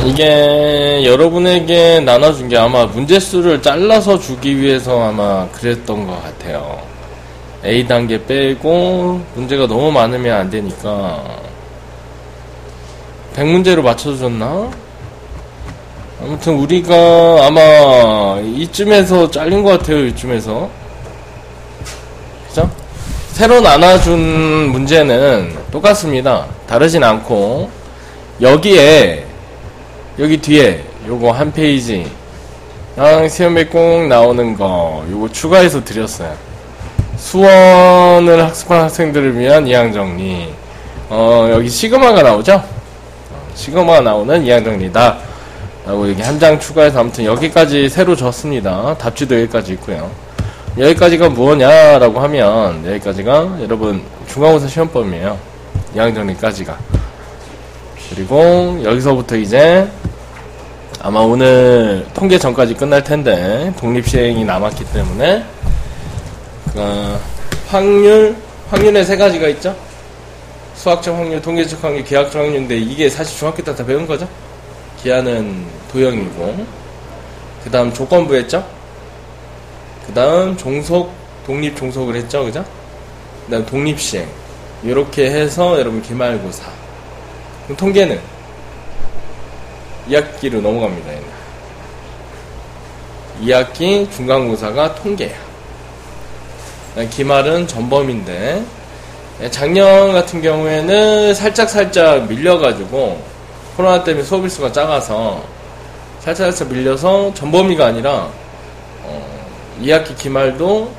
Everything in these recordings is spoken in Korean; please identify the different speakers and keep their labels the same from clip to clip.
Speaker 1: 이게 여러분에게 나눠준 게 아마 문제수를 잘라서 주기 위해서 아마 그랬던 것 같아요. A단계 빼고 문제가 너무 많으면 안 되니까 100문제로 맞춰줬나? 아무튼 우리가 아마 이쯤에서 잘린 것 같아요. 이쯤에서. 그죠? 새로 나눠준 문제는 똑같습니다. 다르진 않고 여기에 여기 뒤에 요거 한 페이지 시험에 꼭 나오는 거 요거 추가해서 드렸어요. 수원을 학습한 학생들을 위한 이항정리. 여기 시그마가 나오죠? 시그마가 나오는 이항정리다 라고 여기 한 장 추가해서 아무튼 여기까지 새로 줬습니다. 답지도 여기까지 있고요. 여기까지가 뭐냐라고 하면 여기까지가 여러분 중간고사 시험범이에요. 이항정리까지가. 그리고 여기서부터 이제 아마 오늘 통계 전까지 끝날 텐데 독립시행이 남았기 때문에 확률의 세 가지가 있죠. 수학적 확률, 통계적 확률, 기하학적 확률인데 이게 사실 중학교 때 다 배운 거죠. 기하는 도형이고 그 다음 조건부 했죠. 그 다음 종속, 독립 종속을 했죠. 그죠? 그 다음 독립시행 이렇게 해서 여러분 기말고사. 그럼 통계는 2학기로 넘어갑니다. 얘는. 2학기 중간고사가 통계야. 기말은 전범인데 작년 같은 경우에는 살짝 밀려가지고 코로나 때문에 수업일수가 작아서 살짝 밀려서 전범위가 아니라 2학기 기말도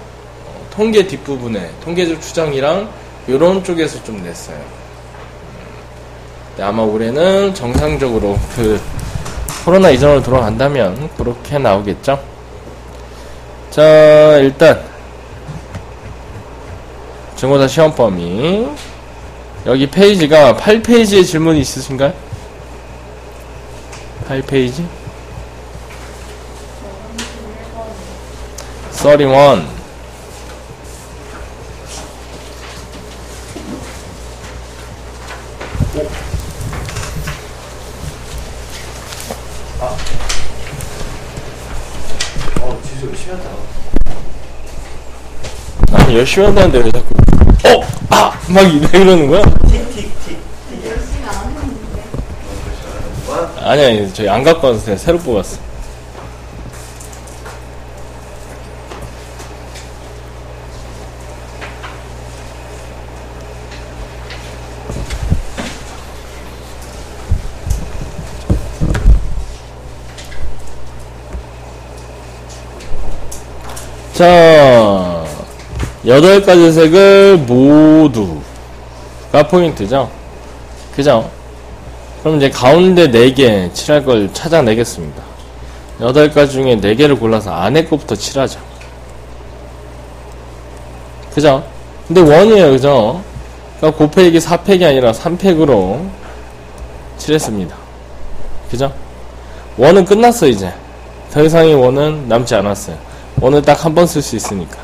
Speaker 1: 통계 뒷부분에 통계적 추정이랑 요런 쪽에서 좀 냈어요. 아마 올해는 정상적으로 코로나 이전으로 돌아간다면 그렇게 나오겠죠. 자, 일단 중고사 시험 범위 여기 페이지가 8페이지에 질문이 있으신가요? 8페이지 31
Speaker 2: 지수 열심히 한다.
Speaker 1: 아니 열심히 한다는데 왜 자꾸 막 이러는 거야?
Speaker 2: 틱틱틱
Speaker 3: 열심히 안 했는데.
Speaker 1: 아니 저희 안 갖고 와서 새로 뽑았어. 자, 8가지 색을 모두가 포인트죠. 그죠? 그럼 이제 가운데 4개 칠할 걸 찾아내겠습니다. 8가지 중에 4개를 골라서 안에 거부터 칠하죠. 그죠? 근데 원이에요. 그죠? 그러니까 곱하기 4팩이 아니라 3팩으로 칠했습니다. 그죠? 원은 끝났어 이제. 더 이상의 원은 남지 않았어요. 원을 딱 한 번 쓸 수 있으니까.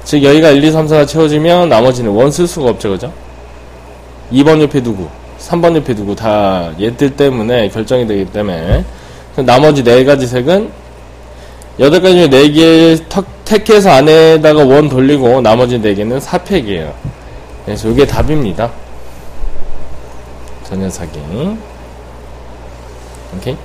Speaker 1: 즉 여기가 1, 2, 3, 4가 채워지면 나머지는 원 쓸 수가 없죠. 그죠? 2번 옆에 두고 3번 옆에 두고 다 얘들 때문에 결정이 되기 때문에 나머지 4가지 색은 8가지 중에 4개 택해서 안에다가 원 돌리고 나머지 4개는 4팩이에요. 그래서 이게 답입니다. 저 녀석이. 오케이?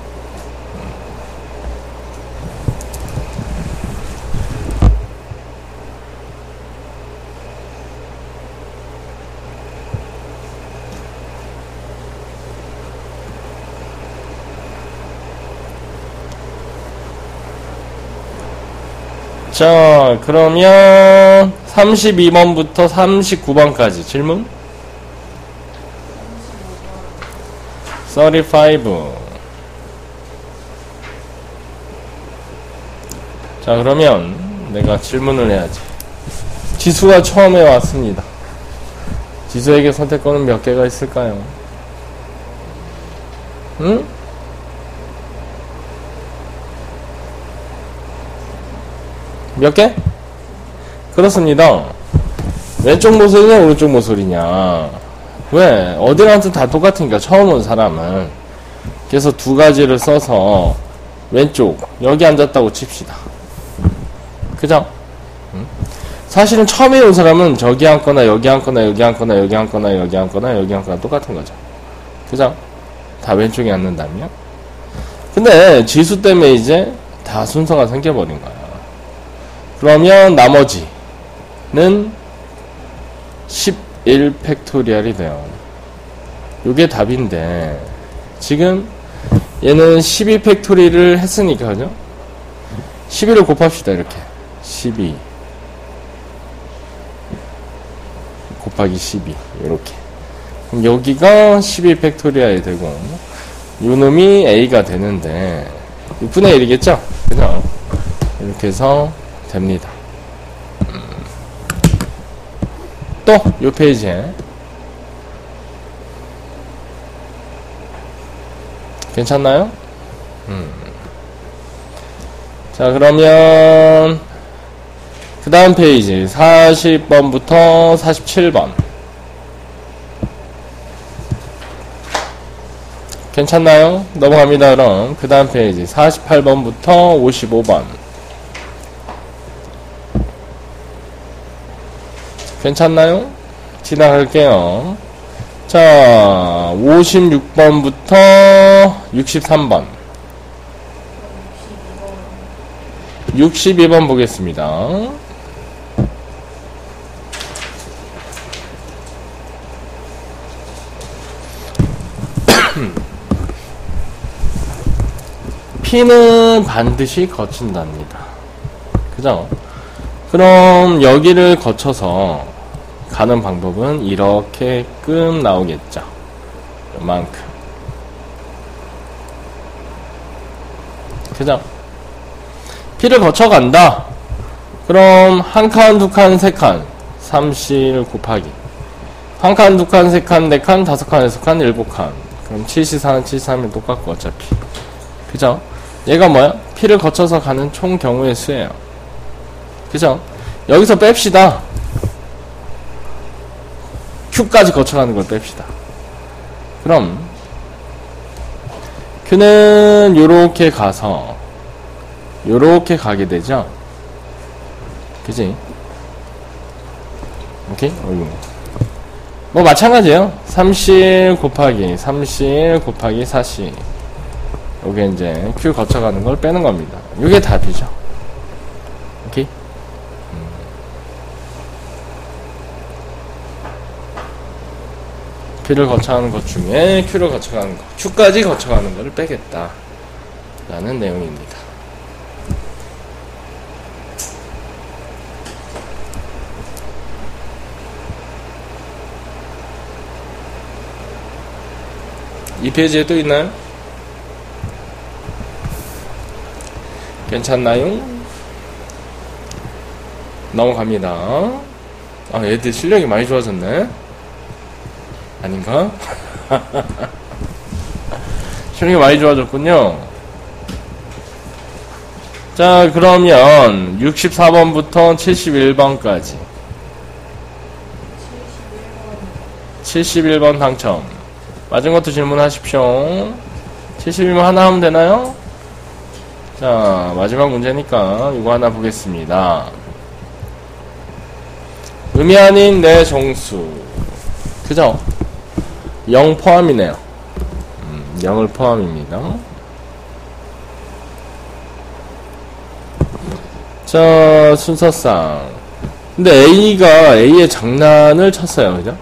Speaker 1: 자, 그러면 32번부터 39번까지 질문? 35. 자, 그러면 내가 질문을 해야지. 지수가 처음에 왔습니다. 지수에게 선택권은 몇 개가 있을까요? 응? 몇 개? 그렇습니다. 왼쪽 모서리냐 오른쪽 모서리냐. 왜? 어디 가든 다 똑같으니까 처음 온 사람은. 그래서 두 가지를 써서 왼쪽 여기 앉았다고 칩시다. 그죠? 사실은 처음에 온 사람은 저기 앉거나 여기 앉거나 여기 앉거나 여기 앉거나 여기 앉거나 여기 앉거나 똑같은 거죠. 그죠? 다 왼쪽에 앉는다면. 근데 지수 때문에 이제 다 순서가 생겨버린 거야. 그러면 나머지는 11 팩토리얼이 돼요. 요게 답인데 지금 얘는 12 팩토리를 했으니까 그죠? 12를 곱합시다. 이렇게 12 곱하기 12 이렇게. 그럼 여기가 12 팩토리얼이 되고 요 놈이 A가 되는데 6분의 1이겠죠? 그죠? 이렇게 해서 됩니다. 또 요 페이지에 괜찮나요? 자, 그러면 그 다음 페이지 40번부터 47번 괜찮나요? 넘어갑니다. 그럼 그 다음 페이지 48번부터 55번 괜찮나요? 지나갈게요. 자, 56번부터 63번 62번 보겠습니다. P는 반드시 거친답니다. 그죠? 그럼 여기를 거쳐서 가는 방법은 이렇게끔 나오겠죠. 요만큼. 그죠? P를 거쳐간다. 그럼 한 칸, 두 칸, 세 칸. 30 곱하기. 한 칸, 두 칸, 세 칸, 네 칸, 다섯 칸, 여섯 칸, 일곱 칸. 그럼 74는 73이 똑같고 어차피. 그죠? 얘가 뭐야? P를 거쳐서 가는 총 경우의 수예요. 그죠? 여기서 뺍시다. Q까지 거쳐가는 걸 뺍시다. 그럼 Q는 요렇게 가서 요렇게 가게 되죠? 그지? 오케이? 어이구. 뭐 마찬가지예요. 30 곱하기 30 곱하기 40 요게 이제 Q 거쳐가는 걸 빼는 겁니다. 요게 답이죠. 오케이? P를 거쳐가는 것 중에 Q를 거쳐가는 것, Q까지 거쳐가는 것을 빼겠다 라는 내용입니다. 이 페이지에 또 있나요? 괜찮나요? 넘어갑니다. 아, 애들 실력이 많이 좋아졌네. 아닌가? 실력이 많이 좋아졌군요. 자, 그러면 64번부터 71번까지 71번 당첨. 맞은 것도 질문하십시오. 71번 하나 하면 되나요? 자, 마지막 문제니까 이거 하나 보겠습니다. 의미 아닌 내 정수. 그죠? 0 포함이네요. 0을 포함입니다. 자, 순서상. 근데 A가 A의 장난을 쳤어요. 그죠?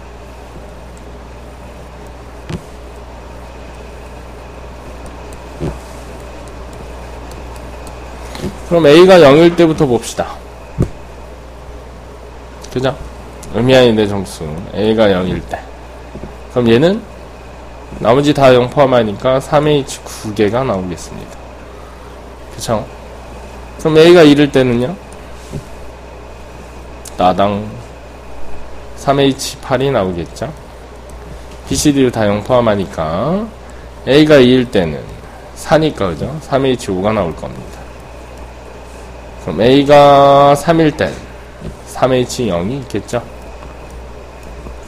Speaker 1: 그럼 A가 0일 때부터 봅시다. 그죠? 의미 아닌 내 정수. A가 0일 때. 그럼 얘는 나머지 다 0 포함하니까 3H 9개가 나오겠습니다. 그쵸? 그럼 A가 1일 때는요? 나당 3H 8이 나오겠죠? BCD를 다 0 포함하니까 A가 2일 때는 4니까 그죠? 3H 5가 나올 겁니다. 그럼 A가 3일 땐 3H 0이 있겠죠?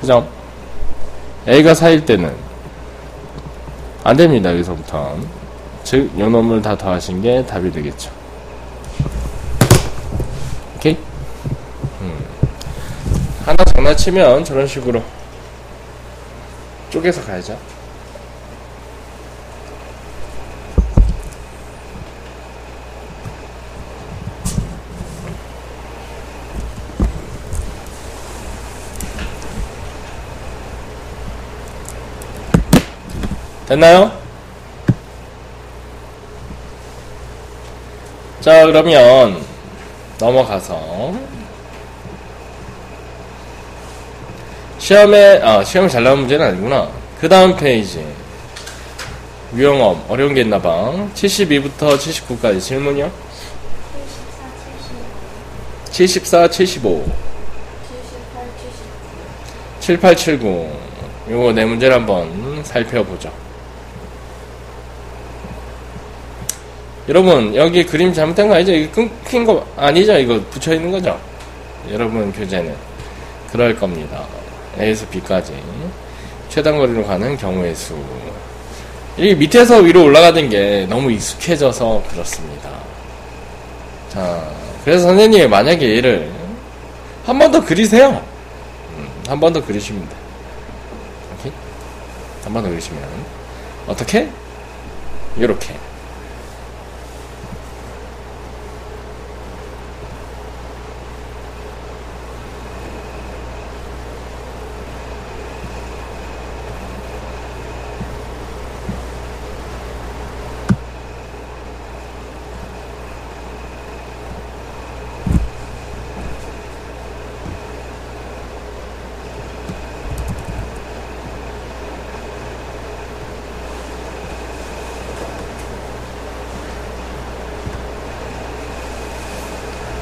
Speaker 1: 그죠? A가 4일 때는 안됩니다. 여기서부터 즉 요놈을 다 더하신 게 답이 되겠죠. 오케이? 하나 장난치면 저런 식으로 쪼개서 가야죠. 됐나요? 자, 그러면 넘어가서 시험에 잘 나온 문제는 아니구나. 그 다음 페이지 유형업 어려운 게 있나봐. 72부터 79까지 질문이요. 74, 75 78, 79 요거 네 문제를 한번 살펴보죠. 여러분 여기 그림 잘못된 거 아니죠? 이거 끊긴 거 아니죠? 이거 붙여있는 거죠? 여러분 교재는 그럴 겁니다. A에서 B까지 최단거리로 가는 경우의 수. 이 밑에서 위로 올라가는 게 너무 익숙해져서 그렇습니다. 자, 그래서 선생님이 만약에 얘를 한 번 더 그리세요. 한 번 더 그리시면 돼. 오케이? 한 번 더 그리시면 어떻게? 요렇게.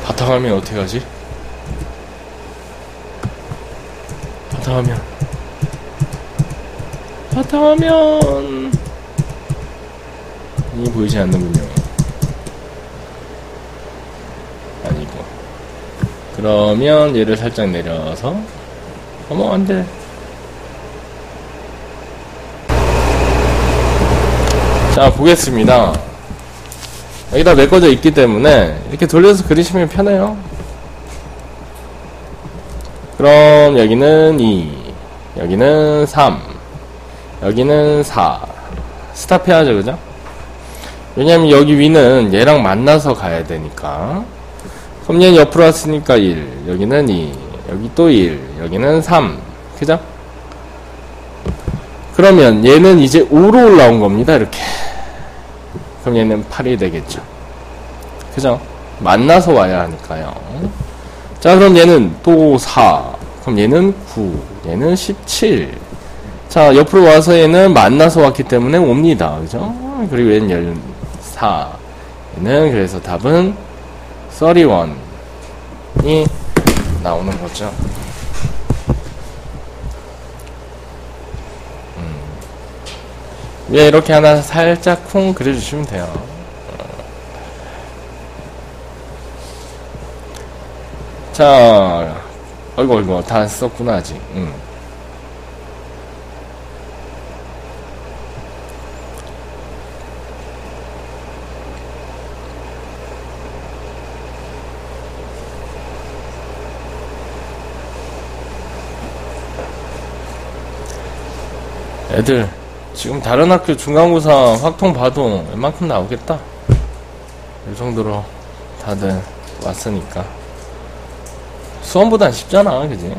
Speaker 1: 바탕화면 어떻게 하지? 바탕화면 이 보이지 않는군요. 아니고 그러면 얘를 살짝 내려서 어머 안돼. 자 보겠습니다. 여기다 메꿔져 있기 때문에 이렇게 돌려서 그리시면 편해요. 그럼 여기는 2, 여기는 3, 여기는 4. 스탑해야죠, 그죠? 왜냐면 여기 위는 얘랑 만나서 가야 되니까. 그럼 얘는 옆으로 왔으니까 1, 여기는 2, 여기 또 1, 여기는 3. 그죠? 그러면 얘는 이제 5로 올라온 겁니다, 이렇게. 그럼 얘는 8이 되겠죠. 그죠? 만나서 와야 하니까요. 자, 그럼 얘는 또 4. 그럼 얘는 9. 얘는 17. 자, 옆으로 와서 얘는 만나서 왔기 때문에 옵니다. 그죠? 그리고 얘는 14. 얘는 그래서 답은 31이 나오는 거죠. 위에 이렇게 하나 살짝 쿵 그려주시면 돼요. 자, 어이구, 다 썼구나, 아직. 애들, 지금 다른 학교 중간고사 확통 봐도 웬만큼 나오겠다. 이 정도로 다들 왔으니까. 수험보단 쉽잖아, 그지?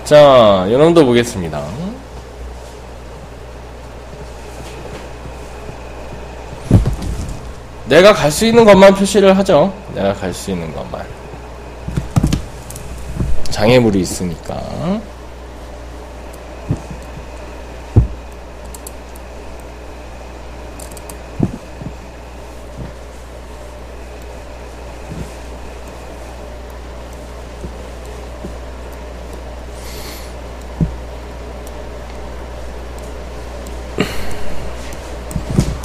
Speaker 1: 자, 요놈도 보겠습니다. 내가 갈 수 있는 것만 표시를 하죠. 내가 갈 수 있는 것만. 장애물이 있으니까.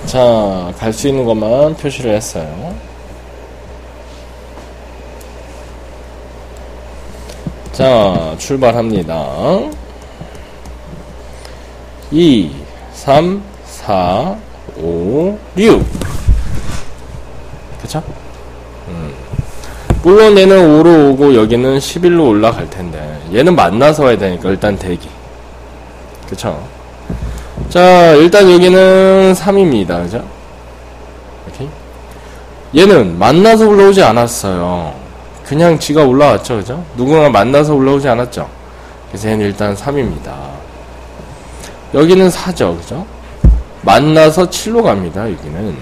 Speaker 1: 자, 갈 수 있는 것만 표시를 했어요. 자, 출발합니다. 2, 3, 4, 5, 6. 그쵸? 물론 얘는 5로 오고 여기는 11로 올라갈 텐데 얘는 만나서 와야 되니까 일단 대기. 그쵸? 자, 일단 여기는 3입니다. 그죠? 오케이? 얘는 만나서 올라오지 않았어요. 그냥 지가 올라왔죠. 그죠? 누군가 만나서 올라오지 않았죠. 그래서 얘는 일단 3입니다. 여기는 4죠. 그죠? 만나서 7로 갑니다. 여기는.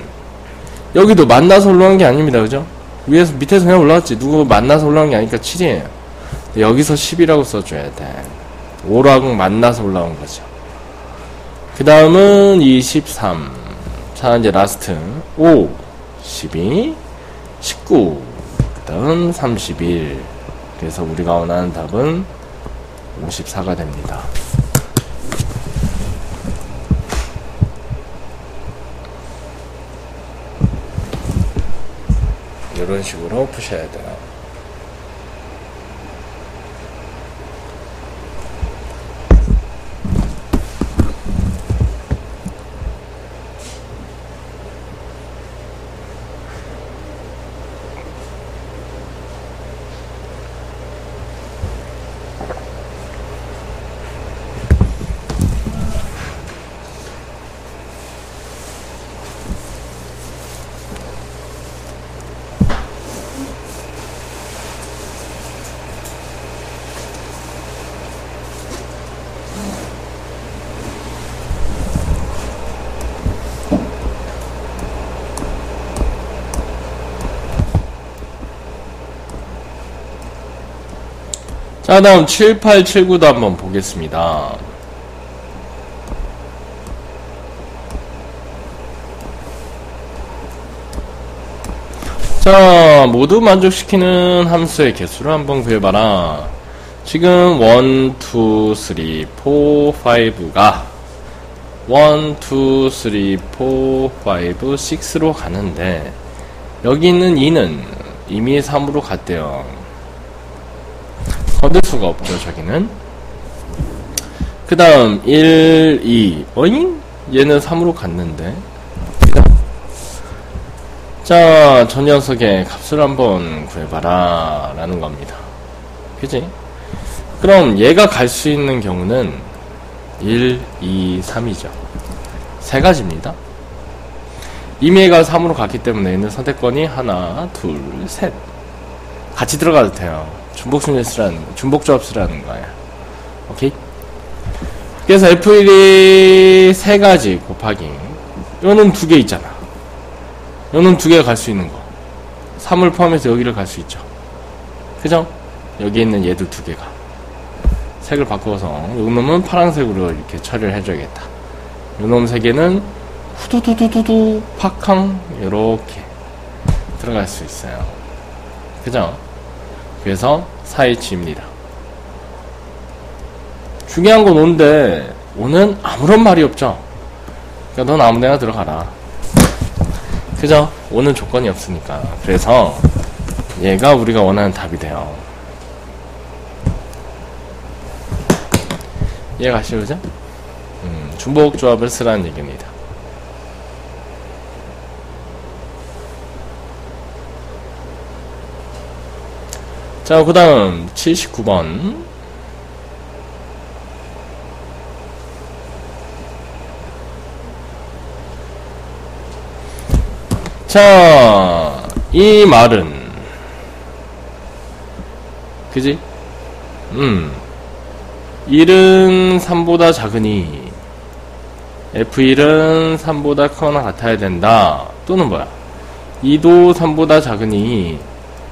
Speaker 1: 여기도 만나서 올라온 게 아닙니다. 그죠? 위에서, 밑에서 그냥 올라왔지. 누구 만나서 올라온 게 아니니까 7이에요. 여기서 10이라고 써줘야 돼. 5라고 만나서 올라온 거죠. 그 다음은 23. 자, 이제 라스트. 5, 12, 19. 그 다음 31. 그래서 우리가 원하는 답은 54가 됩니다. 이런 식으로 푸셔야 돼요. 자, 다음 7, 8, 7, 9도 한번 보겠습니다. 자, 모두 만족시키는 함수의 개수를 한번 구해봐라. 지금 1, 2, 3, 4, 5가 1, 2, 3, 4, 5, 6로 가는데 여기 있는 2는 이미 3으로 갔대요. 얻을 수가 없죠, 저기는. 그 다음 1, 2 어잉? 얘는 3으로 갔는데. 자, 저 녀석의 값을 한번 구해봐라 라는 겁니다. 그치? 그럼 얘가 갈 수 있는 경우는 1, 2, 3이죠. 세 가지입니다. 이미 얘가 3으로 갔기 때문에 얘는 선택권이 하나, 둘, 셋 같이 들어가도 돼요. 중복조합 쓰라는 거야. 오케이? 그래서 F1이 세 가지 곱하기 요는 두 개 있잖아. 요는 두 개가 갈 수 있는 거. 3을 포함해서 여기를 갈 수 있죠. 그죠? 여기 있는 얘들 두 개가. 색을 바꾸어서 요 놈은 파란색으로 이렇게 처리를 해줘야겠다. 요 놈 세 개는 후두두두두두 팍캉 요렇게 들어갈 수 있어요. 그죠? 그래서 4H입니다. 중요한 건 5인데 5는 아무런 말이 없죠. 그러니까 넌 아무데나 들어가라. 그죠? 5는 조건이 없으니까. 그래서 얘가 우리가 원하는 답이 돼요. 이해가 가시죠? 중복조합을 쓰라는 얘기입니다. 자, 그 다음 79번. 자, 이 말은 그지? 1은 3보다 작으니 F1은 3보다 크거나 같아야 된다. 또는 뭐야? 2도 3보다 작으니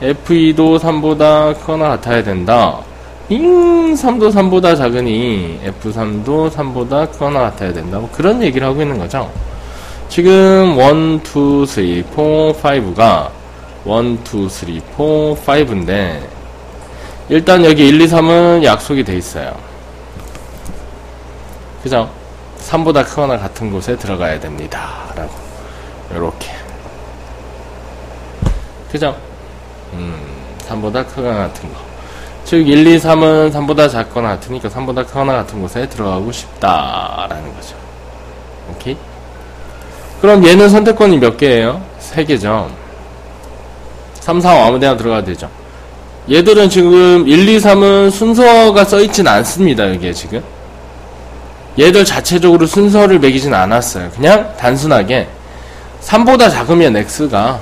Speaker 1: F2도 3보다 크거나 같아야 된다. 3도 3보다 작으니 F3도 3보다 크거나 같아야 된다. 뭐 그런 얘기를 하고 있는 거죠. 지금 1, 2, 3, 4, 5가 1, 2, 3, 4, 5인데 일단 여기 1, 2, 3은 약속이 돼 있어요. 그죠? 3보다 크거나 같은 곳에 들어가야 됩니다. 라고. 요렇게. 그죠? 3보다 크거나 같은 거. 즉 1, 2, 3은 3보다 작거나 같으니까 3보다 크거나 같은 곳에 들어가고 싶다라는 거죠. 오케이? 그럼 얘는 선택권이 몇 개예요? 3개죠. 3, 4, 5 아무데나 들어가도 되죠. 얘들은 지금 1, 2, 3은 순서가 써있진 않습니다. 여기에 지금 얘들 자체적으로 순서를 매기진 않았어요. 그냥 단순하게 3보다 작으면 X가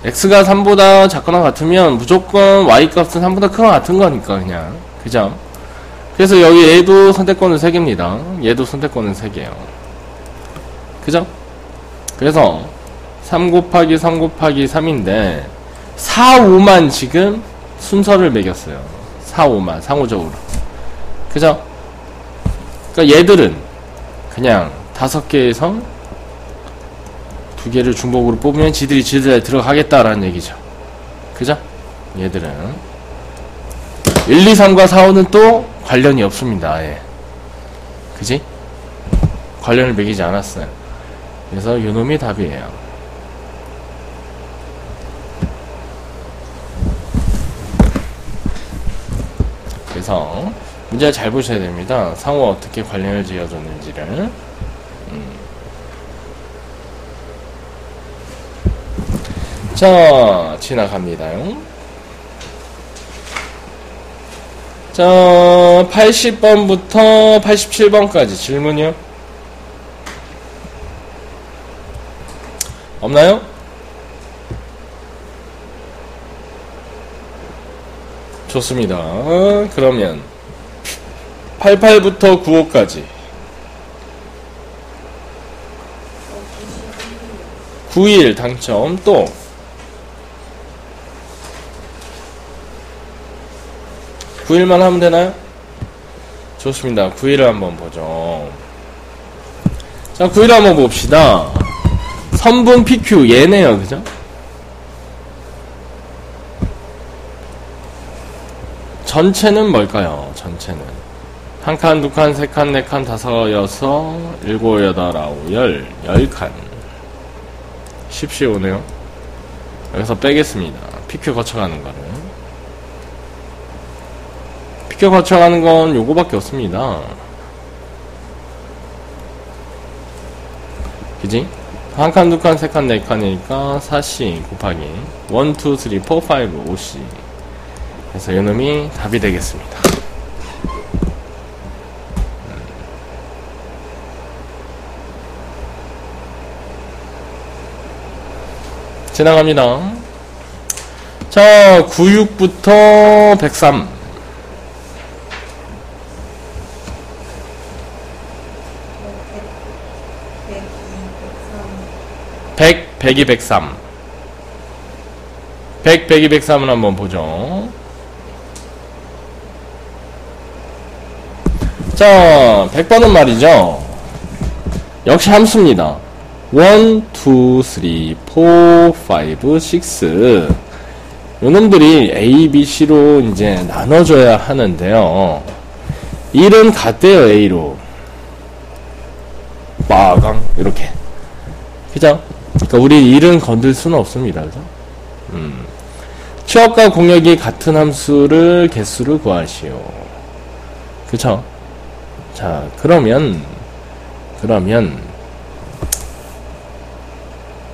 Speaker 1: 3보다 작거나 같으면 무조건 Y값은 3보다 크거나 같은 거니까 그냥 그죠? 그래서 여기 얘도 선택권은 3개입니다. 얘도 선택권은 3개예요. 그죠? 그래서 3 곱하기 3 곱하기 3인데 4, 5만 지금 순서를 매겼어요. 4, 5만 상호적으로. 그죠? 그러니까 얘들은 그냥 5개에서 2개를 중복으로 뽑으면 지들이 들어가겠다라는 얘기죠. 그죠? 얘들은 1, 2, 3과 4, 5는 또 관련이 없습니다. 아예. 그지? 관련을 매기지 않았어요. 그래서 요놈이 답이에요. 그래서 문제를 잘 보셔야 됩니다. 상호가 어떻게 관련을 지어줬는지를. 자, 지나갑니다요. 자, 80번부터 87번까지 질문이요? 없나요? 좋습니다. 그러면 88부터 95까지 91 당첨. 또 91만 하면 되나요? 좋습니다. 91을 한번 보죠. 자, 91을 한번 봅시다. 선분 PQ 얘네요. 그죠? 전체는 뭘까요? 전체는 한 칸, 두 칸, 세 칸, 네 칸, 다섯, 여섯, 일곱, 여덟, 아홉, 열 10칸. 쉽시 오네요. 여기서 빼겠습니다. PQ 거쳐가는 거를. PQ 거쳐가는 건 요거밖에 없습니다. 그지? 한 칸, 두 칸, 세 칸, 네 칸이니까 4C 곱하기 1, 2, 3, 4, 5, 5C. 그래서 이놈이 답이 되겠습니다. 지나갑니다. 자, 96부터 103. 100, 102, 103. 100, 102, 103을 한번 보죠. 자, 100번은 말이죠. 역시 함수입니다. 1, 2, 3, 4, 5, 6. 요놈들이 A, B, C로 이제 나눠줘야 하는데요. 1은 같대요, A로. 빠강, 이렇게. 그죠? 그러니까 우리 1은 건들 수는 없습니다. 그죠? 취업과 공역이 같은 함수를 개수를 구하시오. 그쵸? 자, 그러면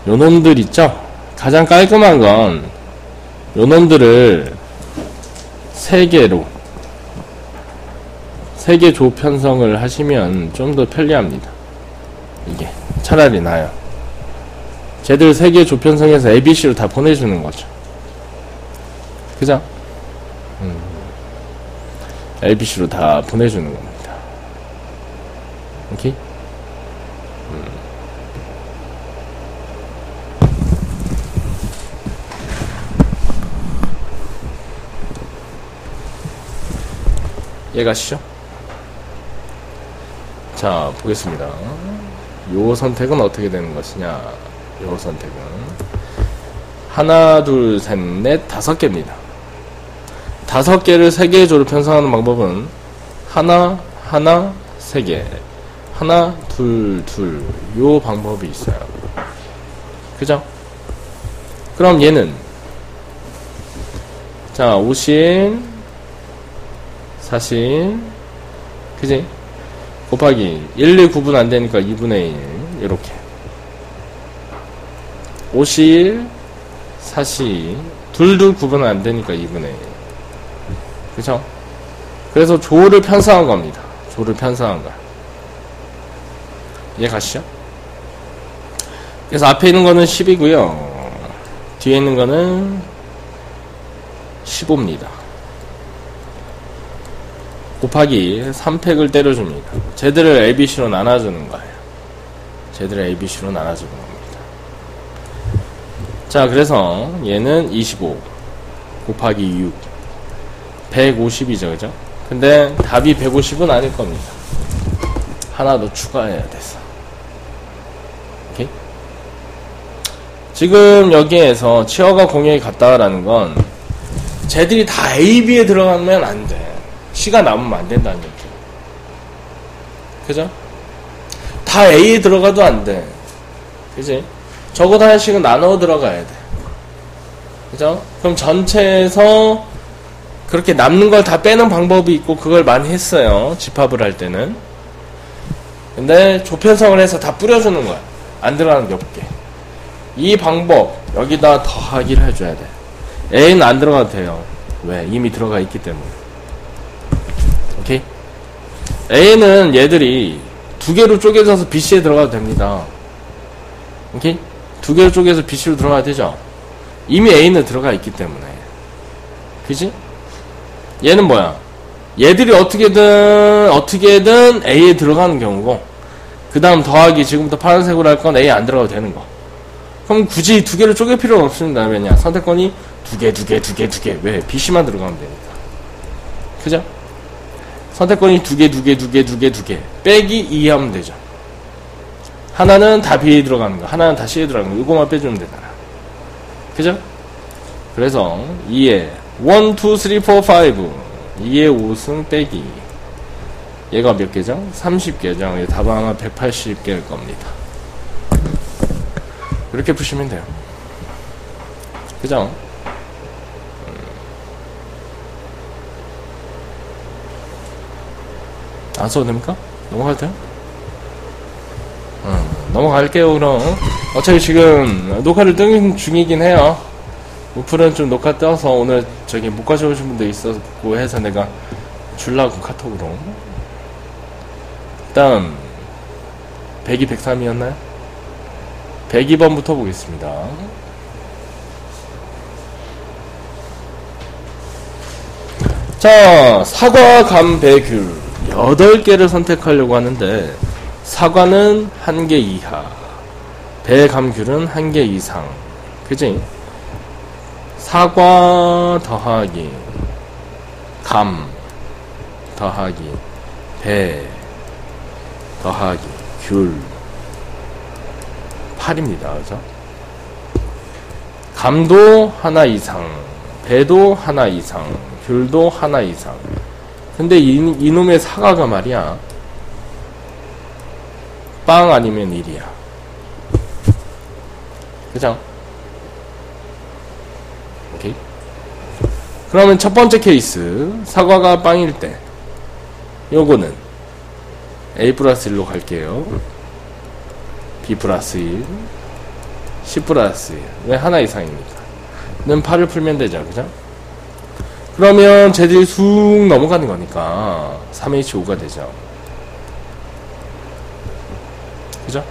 Speaker 1: 요놈들 있죠? 가장 깔끔한 건 요놈들을 3개로 3개 조 편성을 하시면 좀 더 편리합니다. 이게 차라리 나아요. 쟤들 3개 조 편성해서 ABC로 다 보내주는 거죠. 그죠? ABC로 다 보내주는 겁니다. 오케이? 이해가시죠? 자, 보겠습니다. 요 선택은 어떻게 되는 것이냐? 요 선택은 하나, 둘, 셋, 넷, 5개입니다. 5개를 3개의 조로 편성하는 방법은 하나, 3개, 하나, 둘, 요 방법이 있어요. 그죠? 그럼 얘는 자, 50, 40, 그지? 곱하기 1, 2 구분 안 되니까 2분의 1 이렇게 50, 40 둘둘 구분 안 되니까 2분의 1 그쵸? 그래서 조를 편성한 겁니다. 조를 편성한 거 이해 가시죠? 그래서 앞에 있는 거는 10이고요 뒤에 있는 거는 15입니다. 곱하기 3팩을 때려줍니다. 쟤들을 ABC로 나눠주는 거예요. 쟤들을 ABC로 나눠주는 겁니다. 자, 그래서 얘는 25 곱하기 6 150이죠, 그죠? 근데 답이 150은 아닐 겁니다. 하나 더 추가해야 돼서. 오케이? 지금 여기에서 치어가 공역이 같다라는 건 쟤들이 다 A, B에 들어가면 안 돼. C가 남으면 안 된다는 얘기. 그죠? 다 A에 들어가도 안 돼. 그지? 적어도 하나씩은 나눠 들어가야 돼. 그죠? 그럼 전체에서 그렇게 남는 걸 다 빼는 방법이 있고 그걸 많이 했어요. 집합을 할 때는. 근데 조편성을 해서 다 뿌려주는 거야. 안 들어가는 게 없게. 이 방법 여기다 더하기를 해줘야 돼. A는 안 들어가도 돼요. 왜? 이미 들어가 있기 때문에. 오케이? A는 얘들이 두 개로 쪼개져서 BC에 들어가도 됩니다. 오케이? 두 개로 쪼개서 BC로 들어가야 되죠? 이미 A는 들어가 있기 때문에. 그지? 얘는 뭐야? 얘들이 어떻게든 A에 들어가는 경우고, 그 다음 더하기 지금부터 파란색으로 할 건 A에 안 들어가도 되는 거. 그럼 굳이 두 개를 쪼갤 필요는 없습니다. 왜냐? 선택권이 두 개. 왜? BC만 들어가면 되니까. 그죠? 선택권이 두 개. 빼기 2 하면 되죠. 하나는 다 B에 들어가는 거, 하나는 다 C에 들어가는 거, 이거만 빼주면 되잖아. 그죠? 그래서 2에 1, 2, 3, 4, 5 2에 5승 빼기 얘가 몇 개죠? 30개죠. 답은 아마 180개일 겁니다. 이렇게 푸시면 돼요. 그죠? 안 써도 됩니까? 넘어가도 돼요? 넘어갈게요. 그럼 어차피 지금 녹화를 뜨는 중이긴 해요. 우플은 좀 녹화 떠서 오늘 저기 못 가져오신 분도 있었고 해서 내가 줄라고 카톡으로. 일단 102, 103이었나요? 102번부터 보겠습니다. 자, 사과, 감, 배, 귤 8개를 선택하려고 하는데 사과는 1개 이하, 배, 감, 귤은 1개 이상. 그치? 사과 더하기 감 더하기 배 더하기 귤 8입니다. 그죠? 감도 하나 이상, 배도 하나 이상, 귤도 하나 이상. 근데 이놈의 사과가 말이야, 빵 아니면 1이야. 그죠? 오케이. 그러면 첫 번째 케이스, 사과가 빵일 때 요거는 A 플러스 1로 갈게요. B 플러스 1, C 플러스 1. 왜 하나 이상입니까? 는 8을 풀면 되죠. 그죠? 그러면 쟤들이 쑥 넘어가는 거니까 3H5가 되죠. 그죠?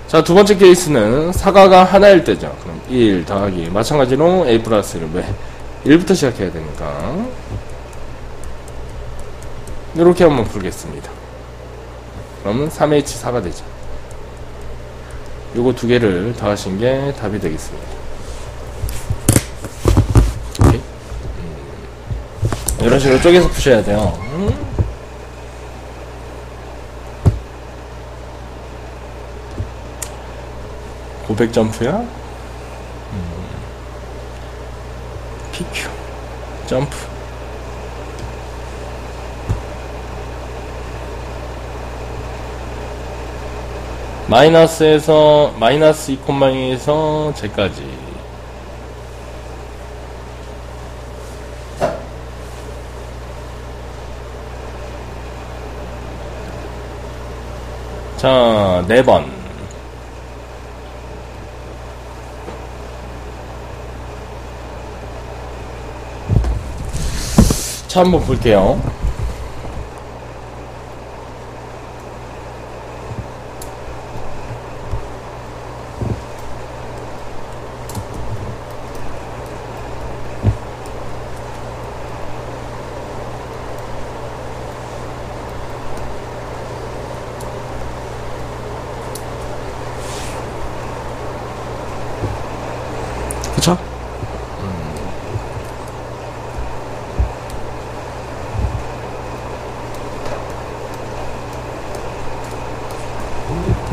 Speaker 1: 자, 두 번째 케이스는 사과가 하나일 때죠. 그럼 1 더하기 마찬가지로 A 플러스 1. 왜? 1부터 시작해야 되니까. 이렇게 한번 풀겠습니다. 그러면 3H4가 되죠. 요거 두 개를 더하신 게 답이 되겠습니다. 오케이? 이런 식으로 쪼개서 푸셔야 돼요. 고백 점프야? PQ 점프. 마이너스에서 마이너스 2,2에서 제까지 자, 4번. 자, 한번 볼게요. 그쵸?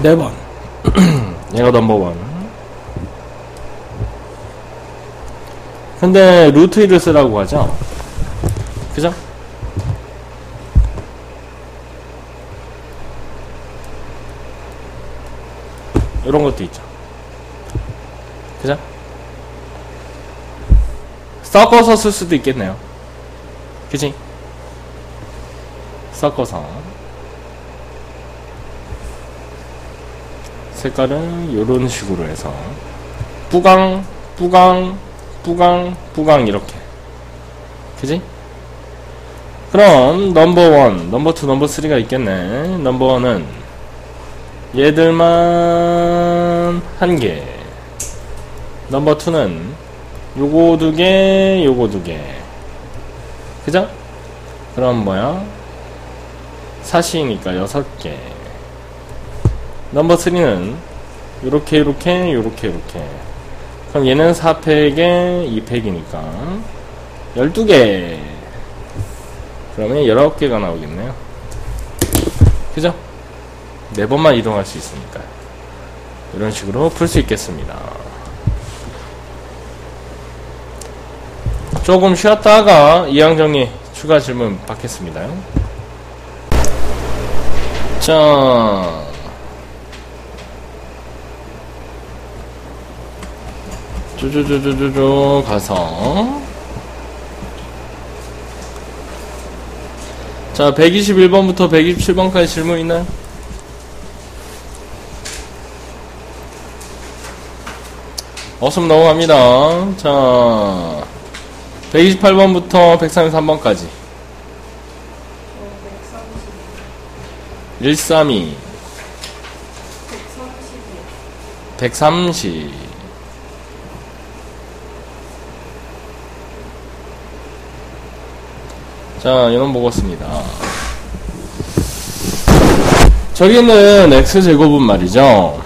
Speaker 1: 네 번. 얘가 넘버원. 근데 루트 1을 쓰라고 하죠? 그죠? 이런 것도 있죠. 그죠? 섞어서 쓸 수도 있겠네요. 그치? 섞어서. 색깔은 요런 식으로 해서 뿌강, 뿌강, 뿌강, 뿌강 이렇게. 그지? 그럼 넘버1, 넘버2, 넘버3가 있겠네. 넘버1은 얘들만 한 개. 넘버2는 요거 2개, 요거 2개. 그죠? 그럼 뭐야? 사시니까 6개. 넘버 3는 요렇게 요렇게 요렇게 요렇게. 그럼 얘는 4팩에 2팩이니까 12개. 그러면 19개가 나오겠네요. 그죠? 4번만 이동할 수 있으니까 이런 식으로 풀 수 있겠습니다. 조금 쉬었다가 이항정리 추가 질문 받겠습니다. 자, 쪼쪼쪼쪼쪼 가서 자 121번부터 127번까지 질문 있나요? 없으면 넘어갑니다. 자 128번부터 133번까지 132 130 자, 이놈 보겠습니다. 저기는 x제곱은 말이죠.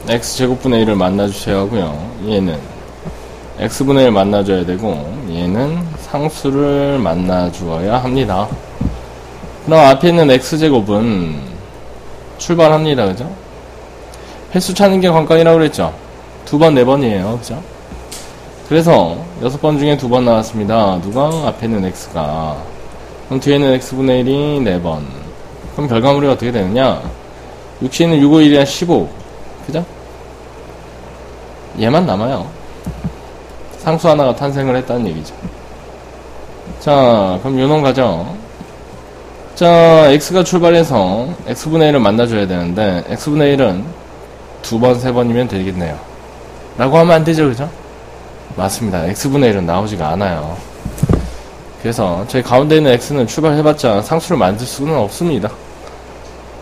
Speaker 1: x제곱분의 1을 만나주셔야 하고요. 얘는 x분의 1 만나줘야 되고 얘는 상수를 만나주어야 합니다. 그럼 앞에 있는 x제곱은 출발합니다. 그죠? 횟수 찾는 게 관건이라고 그랬죠? 2번, 4번이에요. 그죠? 그래서 6번 중에 2번 나왔습니다. 누가? 앞에 있는 x가. 그럼 뒤에는 x분의 1이 4번. 그럼 결과물이 어떻게 되느냐? 6시는 6, 5, 1이야 15. 그죠? 얘만 남아요. 상수 하나가 탄생을 했다는 얘기죠. 자, 그럼 요놈 가죠. 자, x가 출발해서 x분의 1을 만나줘야 되는데 x분의 1은 2번, 3번이면 되겠네요. 라고 하면 안 되죠. 그죠? 맞습니다. x분의 1은 나오지가 않아요. 그래서 저희 가운데 있는 x는 출발해봤자 상수를 만들 수는 없습니다.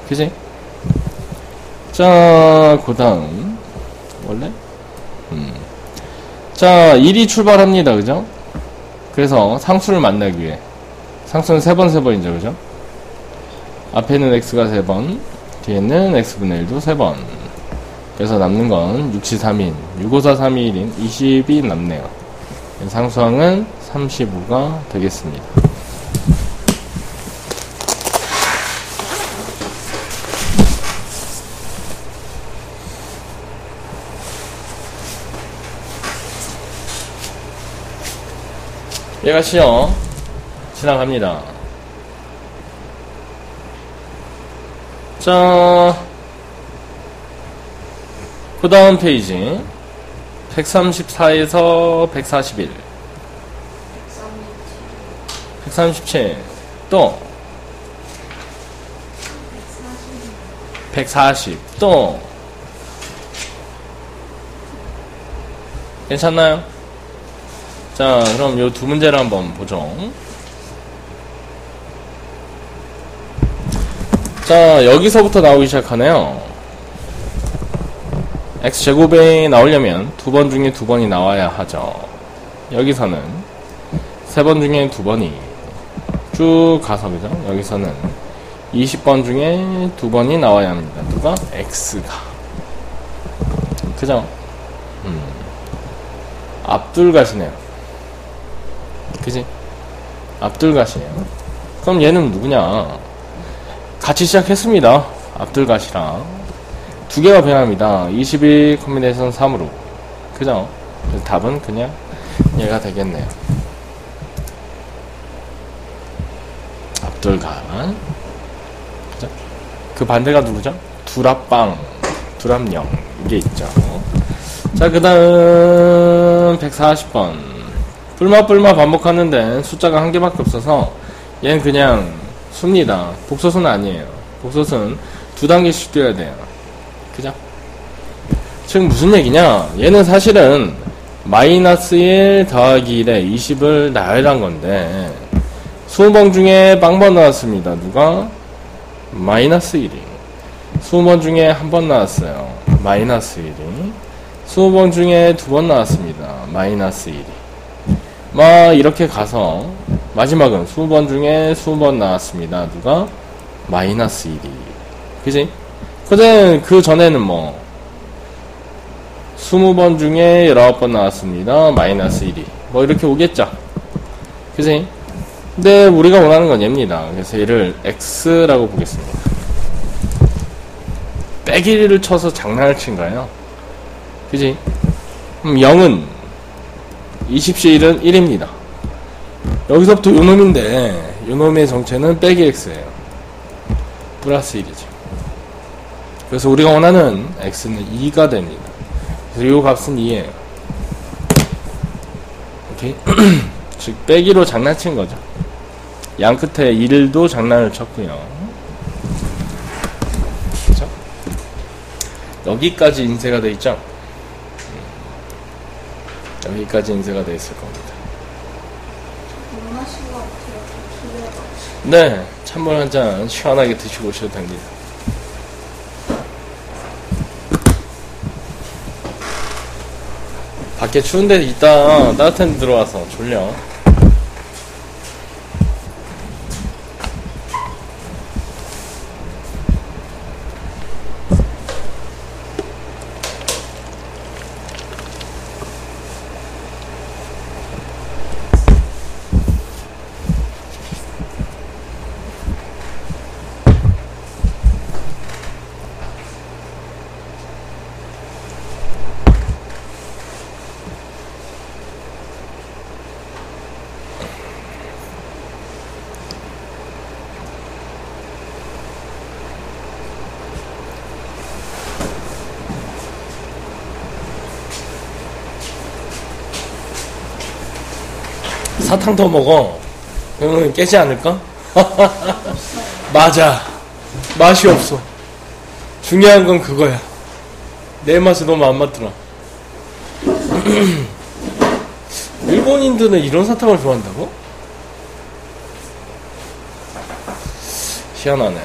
Speaker 1: 그지? 자, 그 다음 원래? 자, 1이 출발합니다. 그죠? 그래서 상수를 만나기 위해 상수는 3번, 3번이죠. 그죠? 앞에는 x가 3번, 뒤에는 x분의 1도 3번. 그래서 남는 건 6, 7, 3인 6, 5, 4, 3, 2, 1인 20이 남네요. 상수항은 35가 되겠습니다. 얘가 시험 지나갑니다. 자, 그 다음 페이지 134에서 141 137 또 140. 또 괜찮나요? 자, 그럼 요 두 문제를 한번 보죠. 자, 여기서부터 나오기 시작하네요. x제곱이 나오려면 두 번 중에 두 번이 나와야 하죠. 여기서는 세 번 중에 두 번이 쭉 가서, 그죠? 여기서는 20번 중에 두 번이 나와야 합니다. 누가? x가. 그죠? 앞둘가시네요. 그지? 앞둘가시네요. 그럼 얘는 누구냐? 같이 시작했습니다. 앞둘가시랑 두 개가 변합니다. 21 콤비네이션 3으로. 그죠? 그래서 답은 그냥 얘가 되겠네요. 앞둘간. 그죠? 그 반대가 누구죠? 두랍빵, 두랍령. 이게 있죠. 자, 그 다음 140번. 뿔마 반복하는데 숫자가 한 개밖에 없어서 얘는 그냥 수입니다. 복소수는 아니에요. 복소수는 두 단계씩 뛰어야 돼요. 그죠? 즉 무슨 얘기냐? 얘는 사실은 마이너스 1 더하기 1에 20을 나열한 건데 20번 중에 빵번 나왔습니다. 누가? 마이너스 1이. 20번 중에 한 번 나왔어요. 마이너스 1이. 20번 중에 두 번 나왔습니다. 마이너스 1이. 막 이렇게 가서 마지막은 20번 중에 20번 나왔습니다. 누가? 마이너스 1이. 그지? 그 전에는 뭐 20번 중에 19번 나왔습니다. 마이너스 1이. 뭐 이렇게 오겠죠. 그지? 근데 우리가 원하는 건 얘입니다. 그래서 얘를 x라고 보겠습니다. 빼기를 쳐서 장난을 친 거예요. 그지? 0은 20시 1은 1입니다. 여기서부터 요놈인데 요놈의 정체는 빼기 x예요. 플러스 1이죠. 그래서 우리가 원하는 x는 2가 됩니다. 그래서 요 값은 2예요. 오케이? 즉 빼기로 장난친 거죠. 양 끝에 1도 장난을 쳤고요. 그죠? 여기까지 인쇄가 돼 있죠? 여기까지 인쇄가 돼 있을 겁니다.
Speaker 3: 원하시고 어떻게
Speaker 1: 네, 찬물 한 잔 시원하게 드시고 오셔도 됩니다. 밖에 추운데 이따 따뜻한 데 들어와서 졸려. 사탕 더 먹어. 그러면 깨지 않을까? 맞아. 맛이 없어. 중요한 건 그거야. 내 맛이 너무 안 맞더라. 일본인들은 이런 사탕을 좋아한다고? 희한하네.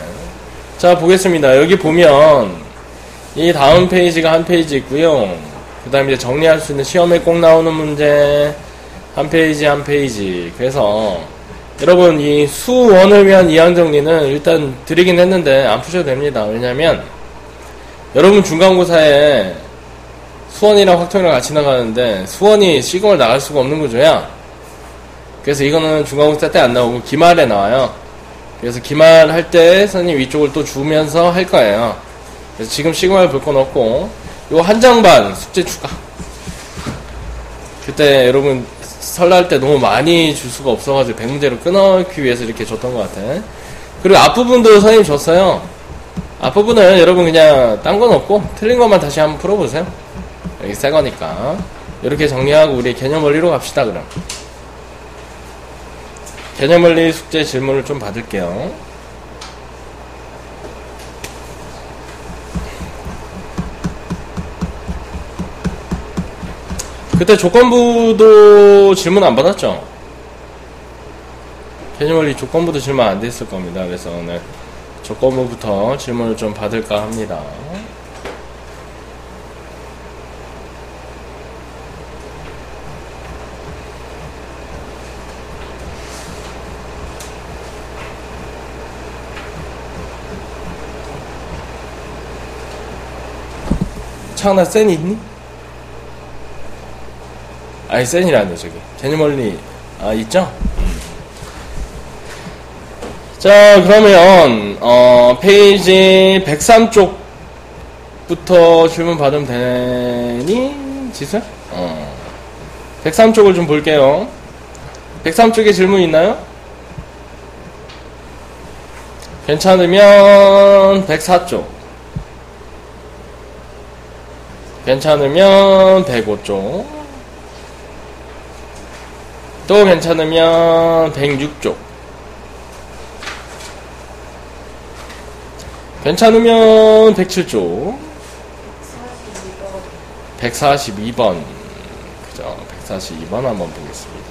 Speaker 1: 자, 보겠습니다. 여기 보면 이 다음 페이지가 한 페이지 있고요. 그 다음에 이제 정리할 수 있는 시험에 꼭 나오는 문제 한 페이지 한 페이지. 그래서 여러분 이 수원을 위한 이항 정리는 일단 드리긴 했는데 안 푸셔도 됩니다. 왜냐면 여러분 중간고사에 수원이랑 확통이랑 같이 나가는데 수원이 시공을 나갈 수가 없는 구조야. 그래서 이거는 중간고사 때 안 나오고 기말에 나와요. 그래서 기말 할 때 선생님 위쪽을 또 주면서 할 거예요. 그래서 지금 시공을 볼 건 없고 요 한 장반 숙제 추가. 그때 여러분 설날 때 너무 많이 줄 수가 없어가지고 100문제로 끊어기 위해서 이렇게 줬던 것 같아. 그리고 앞부분도 선생님 줬어요. 앞부분은 여러분 그냥 딴 건 없고 틀린 것만 다시 한번 풀어보세요. 여기 새 거니까. 이렇게 정리하고 우리 개념 원리로 갑시다. 그럼 개념 원리 숙제 질문을 좀 받을게요. 그때 조건부도 질문 안 받았죠? 개념원리 조건부도 질문 안 됐을 겁니다. 그래서 오늘 조건부부터 질문을 좀 받을까 합니다. 창나 센이 있니? 아니 센이라네 저기 개념원리 있죠? 자 그러면 페이지 103쪽부터 질문 받으면 되니? 지수? 103쪽을 좀 볼게요. 103쪽에 질문 있나요? 괜찮으면 104쪽, 괜찮으면 105쪽, 또 괜찮으면 106쪽, 괜찮으면 107쪽, 142번, 그죠? 142번 한번 보겠습니다.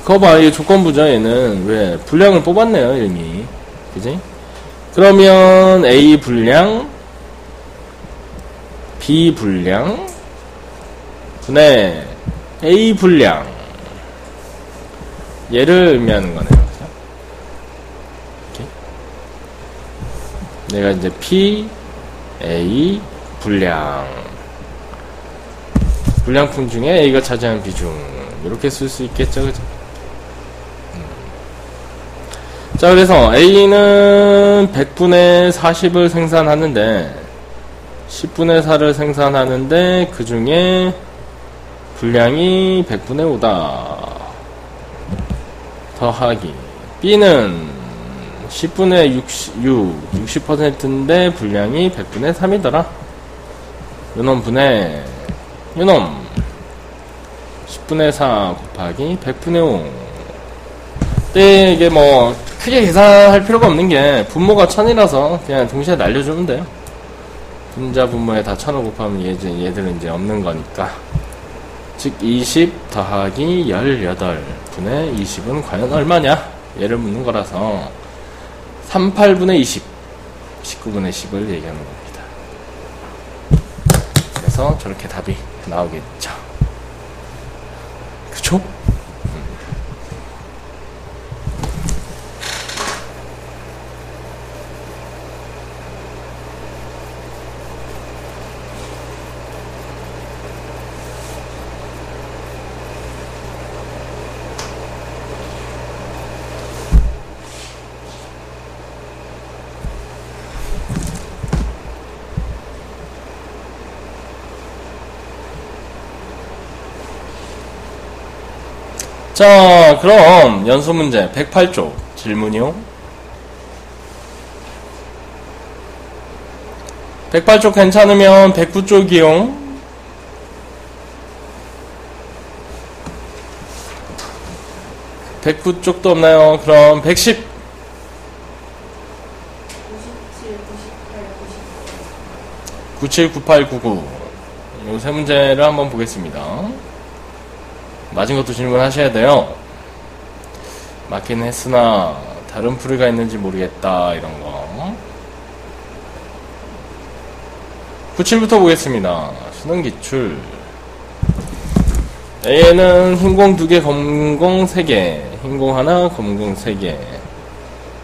Speaker 1: 그거 봐, 이게 조건부죠, 얘는. 왜? 분량을 뽑았네요, 이미. 그지? 그러면 A 분량, B 분량, 분의 A 분량. 얘를 의미하는 거네요. 그죠? 이렇게. 내가 이제 P, A 분량. 분량품 중에 A가 차지하는 비중. 이렇게 쓸 수 있겠죠, 그죠? 자, 그래서 A는 100분의 40을 생산하는데 10분의 4를 생산하는데 그 중에 분량이 100분의 5다. 더하기 B는 10분의 60인데 분량이 100분의 3이더라. 요놈 분의 요놈 10분의 4 곱하기 100분의 5. 근데 이게 뭐 크게 계산할 필요가 없는 게 분모가 1000이라서 그냥 동시에 날려주면 돼요. 분자 분모에 다 1000을 곱하면 얘들은 이제 없는 거니까. 즉 20 더하기 18분의 20은 과연 얼마냐? 얘를 묻는 거라서 38분의 20 19분의 10을 얘기하는 겁니다. 그래서 저렇게 답이 나오겠죠. 그쵸? 자, 그럼 연수 문제 108쪽 질문이요. 108쪽 괜찮으면 109쪽이요. 109쪽도 없나요? 그럼 110. 97, 98, 99. 요 세 문제를 한번 보겠습니다. 맞은 것도 질문하셔야 돼요. 맞긴 했으나 다른 풀이가 있는지 모르겠다 이런 거. 97부터 보겠습니다. 수능 기출. A에는 흰공 2개, 검공 3개, 흰공 하나, 검공 3개.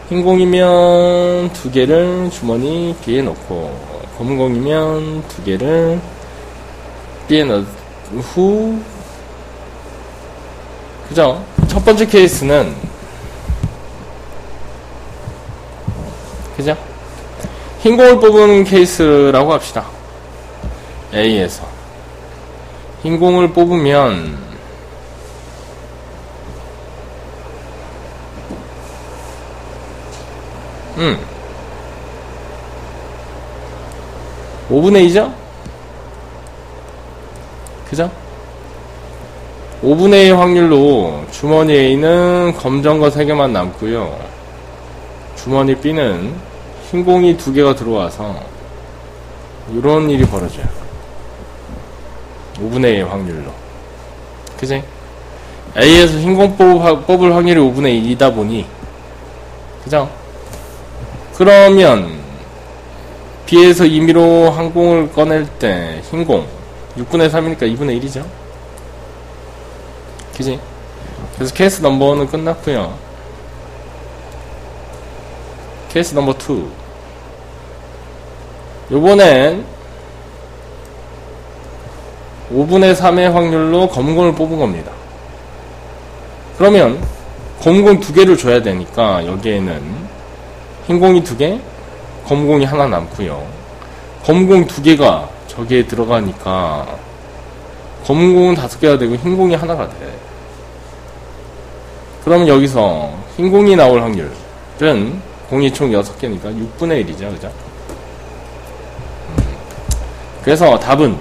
Speaker 1: 흰공이면 2개를 주머니 B에 넣고, 검공이면 2개를 B에 넣은 후, 그죠? 첫 번째 케이스는, 그죠? 흰공을 뽑은 케이스라고 합시다. A에서. 흰공을 뽑으면, 5분의 2죠? 그죠? 5분의 2 확률로 주머니 A는 검정 거 3개만 남고요. 주머니 B는 흰 공이 두 개가 들어와서 이런 일이 벌어져요. 5분의 1 확률로. 그지? A에서 흰 공 뽑을 확률이 5분의 1이다 보니, 그죠? 그러면 B에서 임의로 한 공을 꺼낼 때 흰 공 6분의 3이니까 2분의 1이죠. 그지? 그래서 케이스 넘버 1은 끝났고요. 케이스 넘버 2. 요번엔 5분의 3의 확률로 검은공을 뽑은 겁니다. 그러면 검은공 2개를 줘야 되니까 여기에는 흰공이 2개, 검은공이 하나 남고요. 검은공 2개가 저기에 들어가니까 검은공은 5개가 되고 흰공이 하나가 돼. 그러면 여기서 흰공이 나올 확률은 공이 총 6개니까 6분의 1이죠. 그죠? 그래서 답은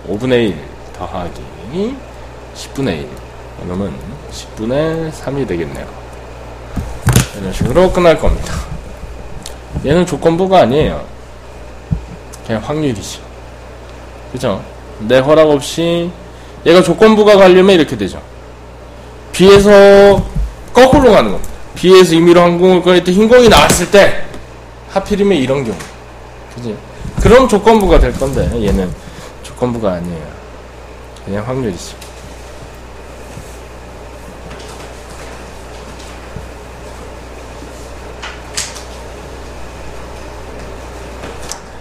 Speaker 1: 5분의 1 더하기 10분의 1. 그러면 10분의 3이 되겠네요. 이런 식으로 끝날 겁니다. 얘는 조건부가 아니에요. 그냥 확률이죠. 그죠? 내 허락 없이 얘가 조건부가 가려면 이렇게 되죠. B에서 거꾸로 가는 겁니다. B에서 임의로 한 공을 꺼낼 때 흰 공이 나왔을 때 하필이면 이런 경우. 그지? 그럼 조건부가 될 건데 얘는 조건부가 아니에요. 그냥 확률이죠.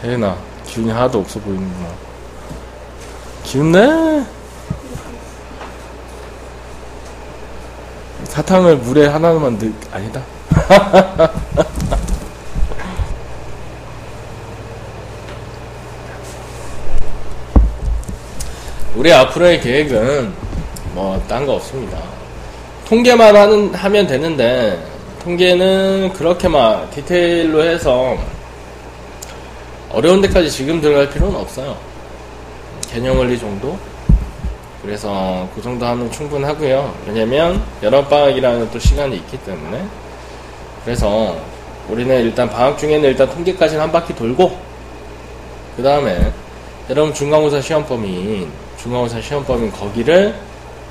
Speaker 1: 혜은아, 기운이 하나도 없어 보이는구나. 기운내? 사탕을 물에 하나만 아니다. 우리 앞으로의 계획은 뭐 딴 거 없습니다. 통계만 하면 되는데 통계는 그렇게 막 디테일로 해서 어려운 데까지 지금 들어갈 필요는 없어요. 개념 원리 정도? 그래서 그 정도 하면 충분하고요. 왜냐면 여름방학이라는 또 시간이 있기 때문에. 그래서 우리는 일단 방학 중에는 일단 통계까지는 한 바퀴 돌고 그 다음에 여러분 중간고사 시험범인 거기를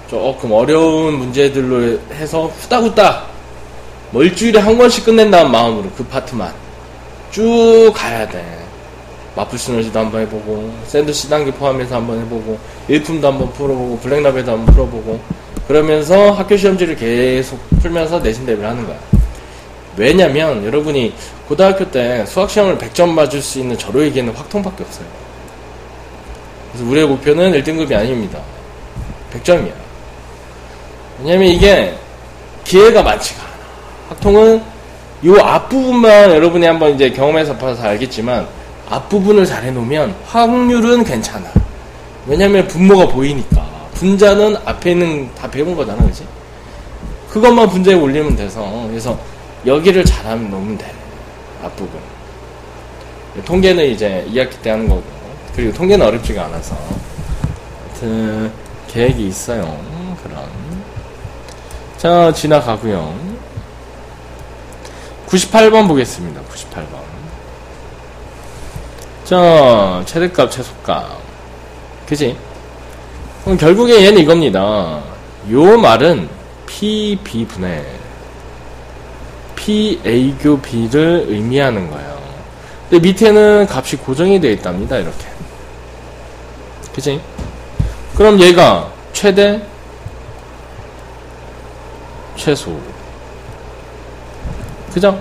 Speaker 1: 조금 어려운 문제들로 해서 후딱후딱 뭐 일주일에 한 권씩 끝낸다는 마음으로 그 파트만 쭉 가야 돼. 마플 시너지도 한번 해보고 샌드 C단계 포함해서 한번 해보고 일품도 한번 풀어보고 블랙라벨도 한번 풀어보고 그러면서 학교 시험지를 계속 풀면서 내신 대비를 하는 거야. 왜냐면 여러분이 고등학교 때 수학시험을 100점 맞을 수 있는 저로에게는 확통밖에 없어요. 그래서 우리의 목표는 1등급이 아닙니다. 100점이야. 왜냐면 이게 기회가 많지가 않아. 확통은 요 앞부분만 여러분이 한번 이제 경험해서 봐서 알겠지만 앞부분을 잘 해놓으면 확률은 괜찮아. 왜냐면 분모가 보이니까. 분자는 앞에 있는 다 배운 거잖아, 그치? 그것만 분자에 올리면 돼서. 그래서 여기를 잘하면 놓으면 돼. 앞부분. 통계는 이제 2학기 때 하는 거고. 그리고 통계는 어렵지가 않아서. 하여튼, 계획이 있어요. 그럼. 자, 지나가고요. 98번 보겠습니다. 98번. 자, 최대값, 최소값. 그지? 그럼 결국에 얘는 이겁니다. 요 말은 PB분의 PA교 B를 의미하는 거예요. 근데 밑에는 값이 고정이 되어 있답니다. 이렇게. 그지? 그럼 얘가 최대, 최소. 그죠?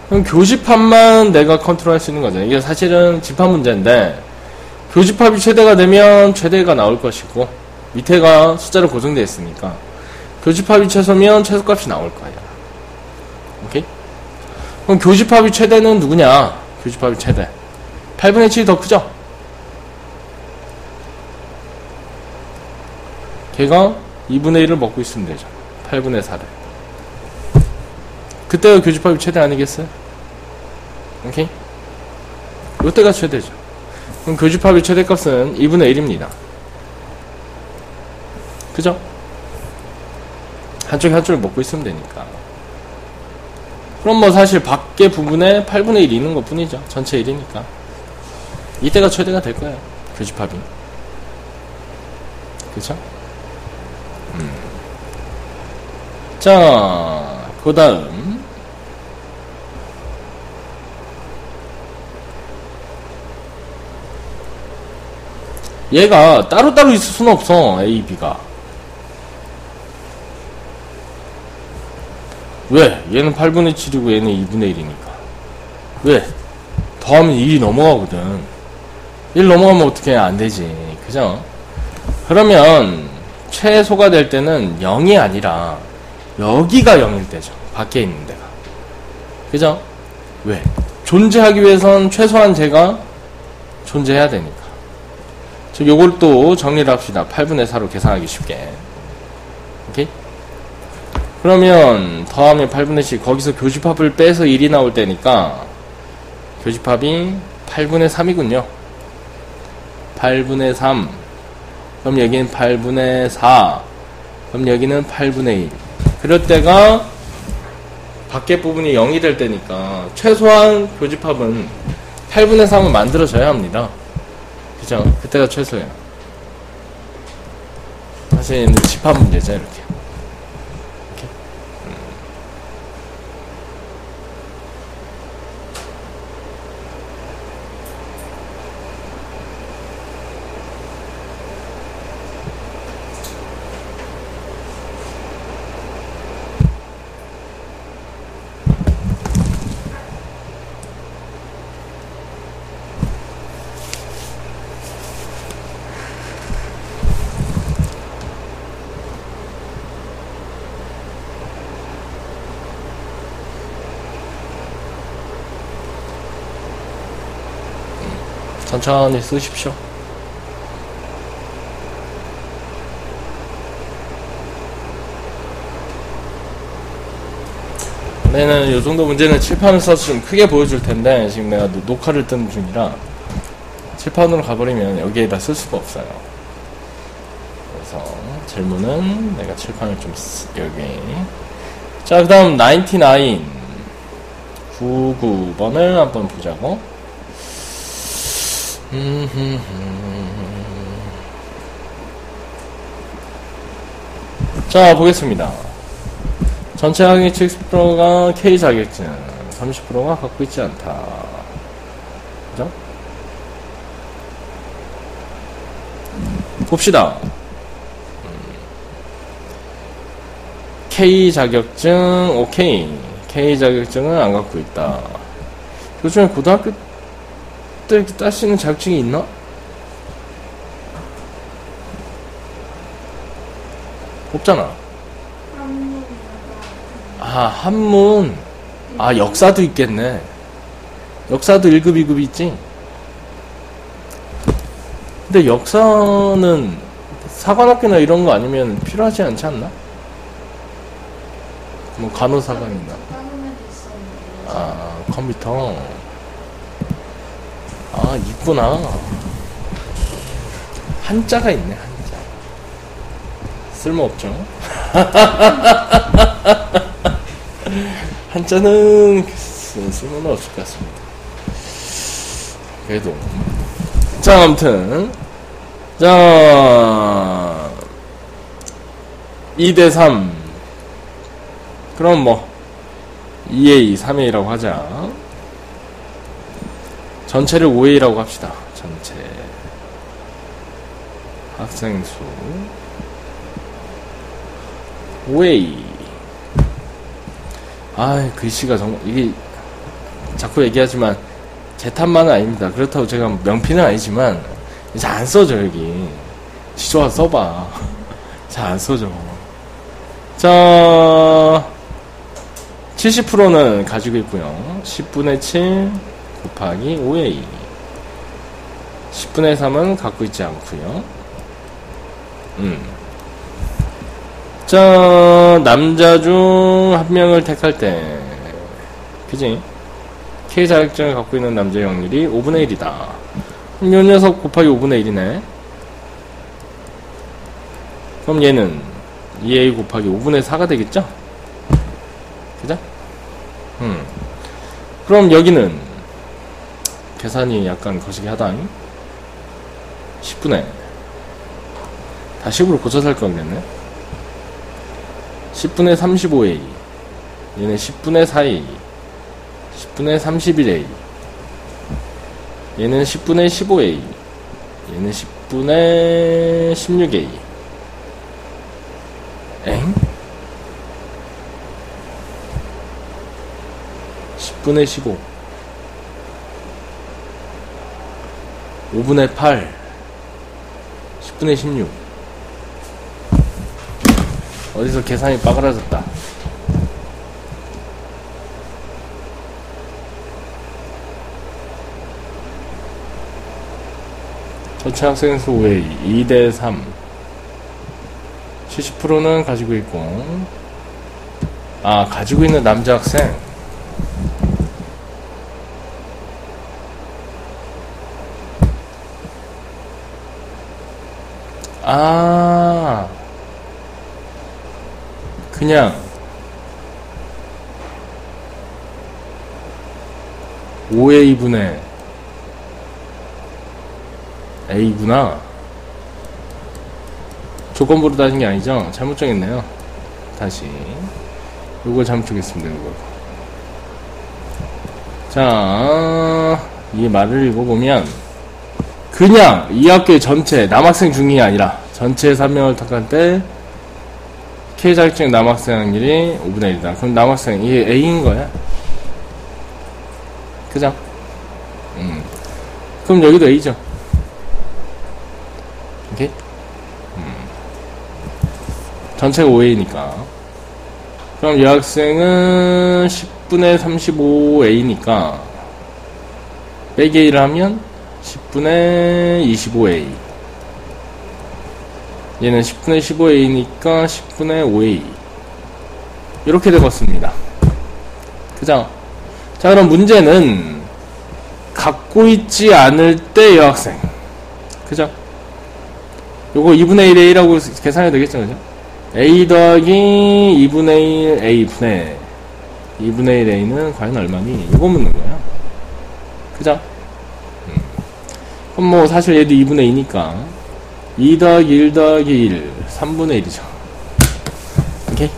Speaker 1: 그럼 교집합만 내가 컨트롤 할 수 있는 거죠. 이게 사실은 집합 문제인데 교집합이 최대가 되면 최대가 나올 것이고 밑에가 숫자로 고정되어 있으니까 교집합이 최소면 최소값이 나올 거예요. 오케이? 그럼 교집합이 최대는 누구냐? 교집합이 최대 8분의 7이 더 크죠? 걔가 2분의 1을 먹고 있으면 되죠. 8분의 4를. 그때가 교집합이 최대 아니겠어요? 오케이? 요때가 최대죠. 그럼 교집합의 최대값은 2분의 1입니다. 그죠? 한쪽이 한쪽을 먹고 있으면 되니까. 그럼 뭐 사실 밖에 부분에 8분의 1이 있는 것 뿐이죠. 전체 1이니까. 이때가 최대가 될 거예요. 교집합이. 그쵸? 자, 그 다음. 얘가 따로따로 있을 수는 없어. A, B가. 왜? 얘는 8분의 7이고 얘는 2분의 1이니까. 왜? 더하면 1이 넘어가거든. 1 넘어가면 어떻게 안 되지. 그죠? 그러면 최소가 될 때는 0이 아니라 여기가 0일 때죠. 밖에 있는 데가. 그죠? 왜? 존재하기 위해선 최소한 제가 존재해야 되니까. 저 요걸 또 정리를 합시다. 8분의 4로 계산하기 쉽게. 오케이? 그러면 더하면 8분의 10 거기서 교집합을 빼서 1이 나올 때니까 교집합이 8분의 3이군요. 8분의 3. 그럼 여기는 8분의 4. 그럼 여기는 8분의 1. 그럴 때가 밖에 부분이 0이 될 때니까 최소한 교집합은 8분의 3을 만들어져야 합니다. 그죠? 그때가 최소예요. 사실 집합 문제죠, 이렇게. 천천히 쓰십시오. 내는 요 정도 문제는 칠판을 써서 좀 크게 보여줄 텐데, 지금 내가 녹화를 뜨는 중이라, 칠판으로 가버리면 여기에다 쓸 수가 없어요. 그래서, 질문은 내가 칠판을 좀, 여기. 자, 그 다음, 99번을 한번 보자고. 자, 보겠습니다. 전체 학위 70%가 K 자격증, 30%가 갖고 있지 않다. 그죠? 봅시다. K 자격증, 오케이. K 자격증은 안 갖고 있다. 요즘에 고등학교 때 딸 수 있는 자격증이 있나? 없잖아. 아, 한문. 아, 역사도 있겠네. 역사도 1급, 2급 있지? 근데 역사는 사관학교나 이런 거 아니면 필요하지 않지 않나? 뭐, 간호사관이나. 아, 컴퓨터. 아, 있구나. 한자가 있네, 한자. 쓸모없죠? 한자는 쓸모는 없을 것 같습니다. 그래도. 자, 아무튼. 자, 2대3. 그럼 뭐, 2A, 3A라고 하자. 전체를 5A라고 합시다. 전체. 학생 수. 5A. 아, 글씨가 정말, 이게, 자꾸 얘기하지만, 제 탓만은 아닙니다. 그렇다고 제가 명피는 아니지만, 잘 안 써져, 여기. 지조화 써봐. 잘 안 써져. 자, 70%는 가지고 있고요. 10분의 7 곱하기 5A. 10분의 3은 갖고 있지 않고요. 자, 남자 중 한 명을 택할 때, 그지? K 자격증을 갖고 있는 남자의 확률이 5분의 1이다. 그럼 요 녀석 곱하기 5분의 1이네. 그럼 얘는 2A 곱하기 5분의 4가 되겠죠? 그죠? 그럼 여기는 계산이 약간 거시기 하다. 10분의 다 10으로 고쳐 살 거겠네. 10분의 35a, 얘는 10분의 4a, 10분의 31a, 얘는 10분의 15a, 얘는 10분의 16a. 엥? 10분의 15, 5분의 8, 10분의 16. 어디서 계산이 빠그라졌다. 전체 학생 수 5A 2대 3. 70%는 가지고 있고, 가지고 있는 남자 학생. 그냥 5A분의 A구나. 조건부로 따진 게 아니죠? 잘못 정했네요. 다시 요걸 잘못 적겠습니다. 요걸. 자, 이 말을 읽어보면 그냥 이 학교의 전체 남학생 중이 아니라 전체 3명을 탁할 때 K자격증 남학생 확률이 5분의 1이다. 그럼 남학생 이게 A인 거야. 그죠? 그럼 여기도 A죠. 오케이? 전체가 5A니까. 그럼 여학생은 10분의 35A니까 빼기 A를 하면 10분의 25A. 얘는 10분의 15A니까 10분의 5A. 이렇게 되었습니다. 그죠? 자, 그럼 문제는 갖고 있지 않을 때 여학생. 그죠? 요거 2분의 1 A라고 계산해도 되겠죠? 그죠? A 더하기 2분의 1 A분의 2분의 1 A는 과연 얼마니? 요거 묻는 거야. 그죠? 그럼 뭐 사실 얘도 2분의 2니까 2 더하기 1 더하기 1 3분의 1이죠. 오케이?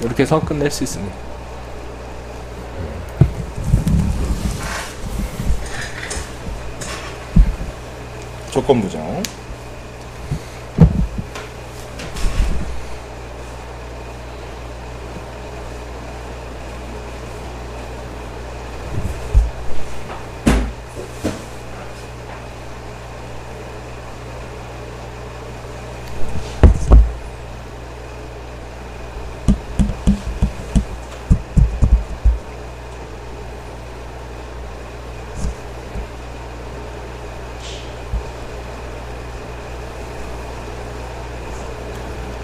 Speaker 1: 이렇게 해서 끝낼 수 있습니다. 조건부죠.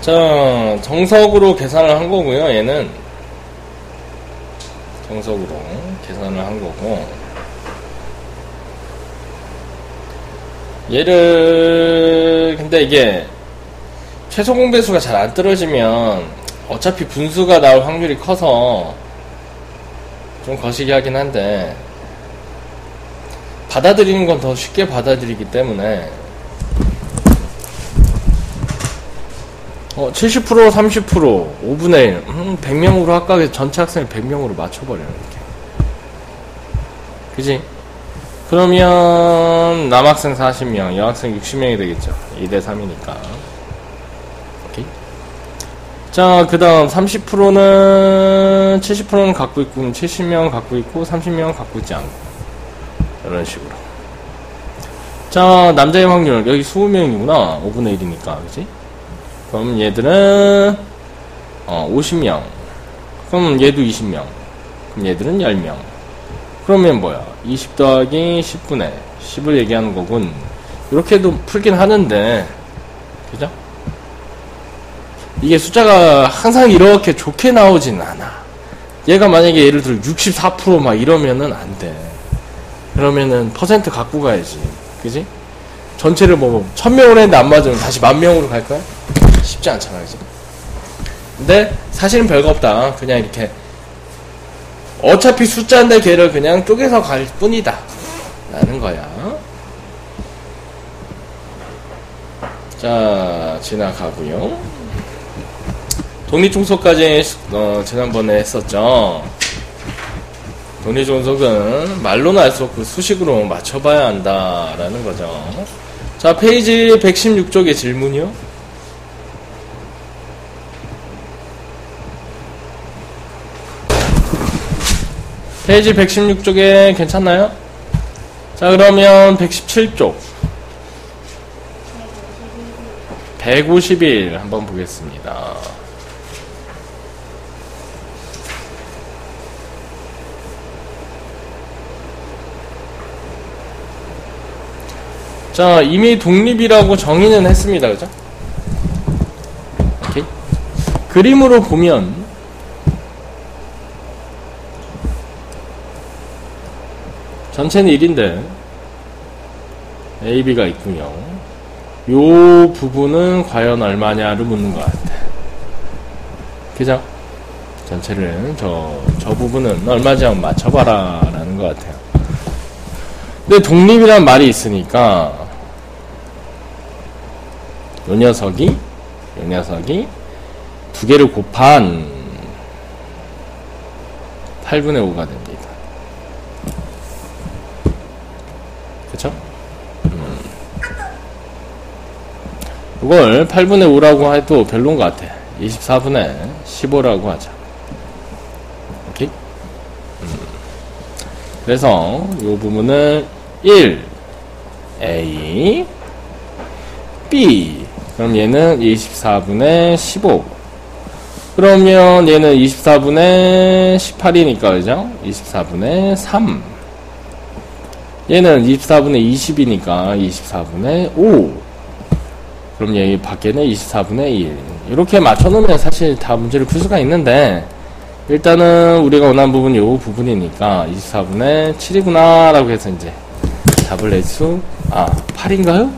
Speaker 1: 자, 정석으로 계산을 한 거고요. 얘는 정석으로 계산을 한 거고, 얘를 근데 이게 최소 공배수가 잘 안 떨어지면 어차피 분수가 나올 확률이 커서 좀 거시기 하긴 한데, 받아들이는 건 더 쉽게 받아들이기 때문에 70%, 30%, 5분의 1, 100명으로 아까 전체 학생을 100명으로 맞춰버려요. 이렇게. 그지? 그러면 남학생 40명, 여학생 60명이 되겠죠. 2대 3이니까. 오케이? 자, 그 다음 30%는 70%는 갖고 있고 70명 갖고 있고 30명은 갖고 있지 않고, 이런 식으로. 자, 남자의 확률 여기 20명이구나. 5분의 1이니까. 그지? 그럼 얘들은 50명. 그럼 얘도 20명. 그럼 얘들은 10명. 그러면 뭐야? 20 더하기 10분의 10을 얘기하는 거군. 이렇게도 풀긴 하는데, 그죠? 이게 숫자가 항상 이렇게 좋게 나오진 않아. 얘가 만약에 예를 들어 64% 막 이러면은 안 돼. 그러면은 퍼센트 갖고 가야지. 그지? 전체를 뭐 1000명으로 했는데 안 맞으면 다시 10,000명으로 갈 거야? 쉽지 않잖아, 그지? 근데 사실은 별거 없다. 그냥 이렇게 어차피 숫자인데 걔를 그냥 쪼개서 갈 뿐이다 라는 거야. 자, 지나가고요. 독립중소까지 지난번에 했었죠. 독립중소는 말로는 알 수 없고 수식으로 맞춰봐야 한다라는 거죠. 자, 페이지 116쪽의 질문이요. 페이지 116쪽에 괜찮나요? 자, 그러면 117쪽 151 한번 보겠습니다. 자, 이미 독립이라고 정의는 했습니다. 그죠? 오케이. 그림으로 보면 전체는 1인데 A, B가 있군요. 요 부분은 과연 얼마냐를 묻는 것 같아. 그죠? 전체를 저 부분은 얼마지 한번 맞춰봐라 라는 것 같아요. 근데 독립이란 말이 있으니까 요 녀석이 두 개를 곱한 8분의 5가 됩니다. 그쵸? 이걸 8분의 5라고 해도 별론 것 같아. 24분의 15라고 하자. 오케이? 그래서 이 부분을 1 A B 그럼 얘는 24분의 15 그러면 얘는 24분의 18이니까 그죠? 24분의 3 얘는 24분의 20이니까 24분의 5 그럼 여기 밖에는 24분의 1 이렇게 맞춰놓으면 사실 다 문제를 풀 수가 있는데 일단은 우리가 원하는 부분이 요 부분이니까 24분의 7이구나 라고 해서 이제 답을 낼 수 8인가요?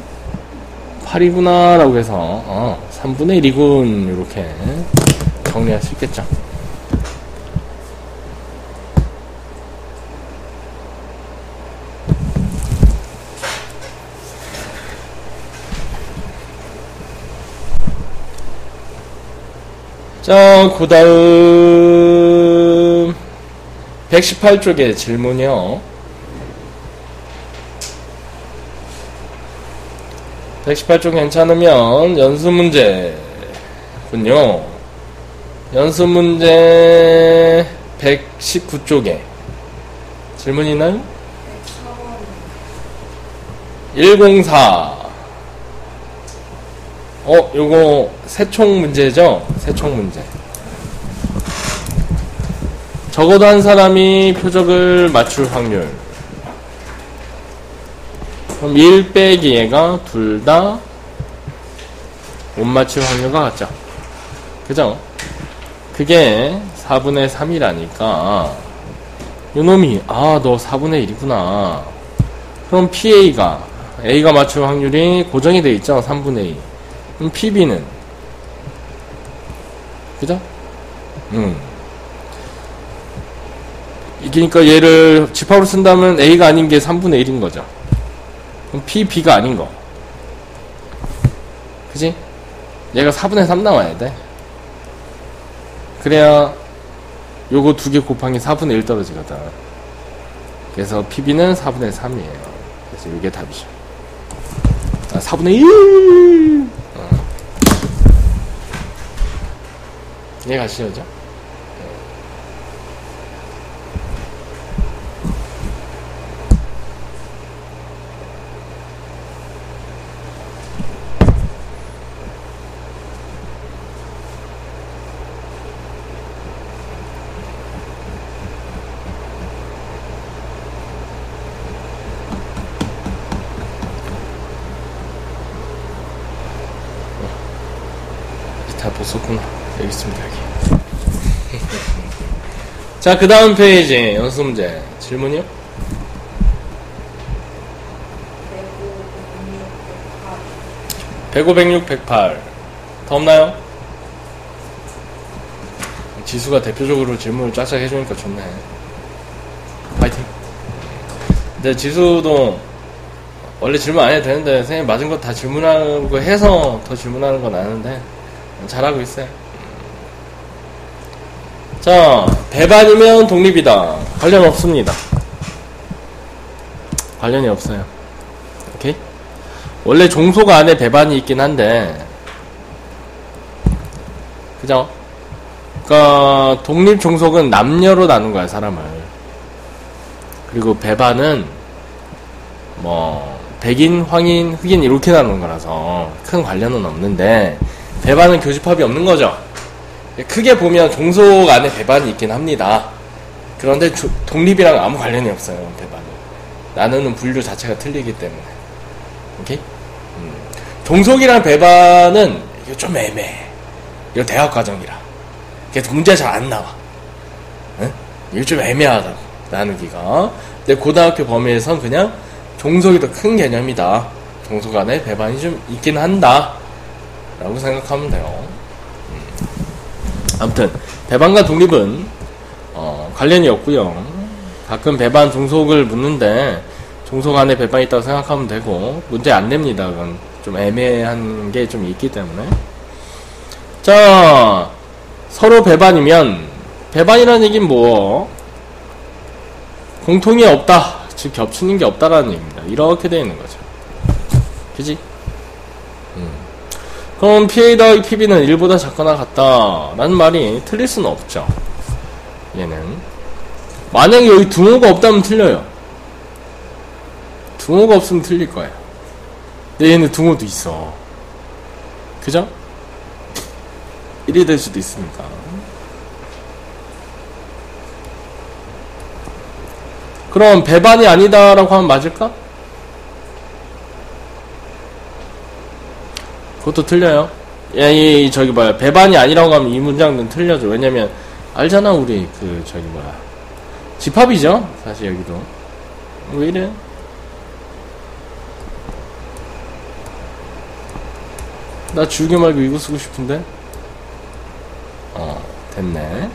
Speaker 1: 8이구나 라고 해서 3분의 1이군 이렇게 정리할 수 있겠죠. 자, 그 다음 118쪽의 질문이요. 118쪽 괜찮으면 연수문제군요. 연수문제 119쪽에 질문 있나요? 104 요거 세총 문제죠? 세총 문제. 적어도 한 사람이 표적을 맞출 확률. 그럼 1 빼기 얘가 둘 다 못 맞출 확률과 같죠? 그죠? 그게 4분의 3이라니까 요놈이 너 4분의 1이구나. 그럼 PA가 A가 맞출 확률이 고정이 돼 있죠? 3분의 2. 그럼 PB는 그죠? 그러니까 얘를 집합으로 쓴다면 A가 아닌 게 3분의 1인 거죠. 그럼 PB가 아닌 거. 그지? 얘가 4분의 3 나와야 돼. 그래야 요거 두 개 곱한 게 4분의 1 떨어지거든. 그래서 PB는 4분의 3이에요. 그래서 이게 답이죠. 4분의 1! 이해가시죠? 그죠? 다 보셨구나. 여기 있습니다, 여기. 자, 그 다음 페이지, 연습문제. 질문이요? 105, 106, 108. 더 없나요? 지수가 대표적으로 질문을 쫙쫙 해주니까 좋네. 파이팅. 근데 지수도 원래 질문 안 해도 되는데 선생님 맞은 거 다 질문하는 거 해서 더 질문하는 건 아는데 잘하고 있어요. 자, 배반이면 독립이다. 관련 없습니다. 관련이 없어요. 오케이? 원래 종속 안에 배반이 있긴 한데, 그죠? 그니까, 독립 종속은 남녀로 나눈 거야, 사람을. 그리고 배반은, 백인, 황인, 흑인 이렇게 나누는 거라서 큰 관련은 없는데, 배반은 교집합이 없는 거죠. 크게 보면 종속 안에 배반이 있긴 합니다. 그런데 독립이랑 아무 관련이 없어요, 배반은. 나누는 분류 자체가 틀리기 때문에. 오케이? 종속이랑 배반은 이거 좀 애매해. 이거 대학 과정이라. 그래서 문제 잘 안 나와. 응? 이거 좀 애매하다고, 나누기가. 근데 고등학교 범위에선 그냥 종속이 더 큰 개념이다. 종속 안에 배반이 좀 있긴 한다. 라고 생각하면 돼요. 아무튼 배반과 독립은 관련이 없고요. 가끔 배반 종속을 묻는데 종속 안에 배반이 있다고 생각하면 되고 문제 안 냅니다. 그건 좀 애매한 게 좀 있기 때문에. 자, 서로 배반이면 배반이라는 얘기는 공통이 없다, 즉 겹치는 게 없다라는 얘기입니다. 이렇게 되어 있는 거죠. 그지? 그럼 PA 더하기 PB는 1보다 작거나 같다 라는 말이 틀릴 수는 없죠. 얘는 만약에 여기 등호가 없다면 틀려요. 등호가 없으면 틀릴 거예요. 근데 얘는 등호도 있어. 그죠? 1이 될 수도 있으니까. 그럼 배반이 아니다 라고 하면 맞을까? 그것도 틀려요. 배반이 아니라고 하면 이 문장은 틀려져. 왜냐면 알잖아, 우리 집합이죠, 사실. 여기도 왜 이래? 나 주기 말고 이거 쓰고 싶은데. 됐네.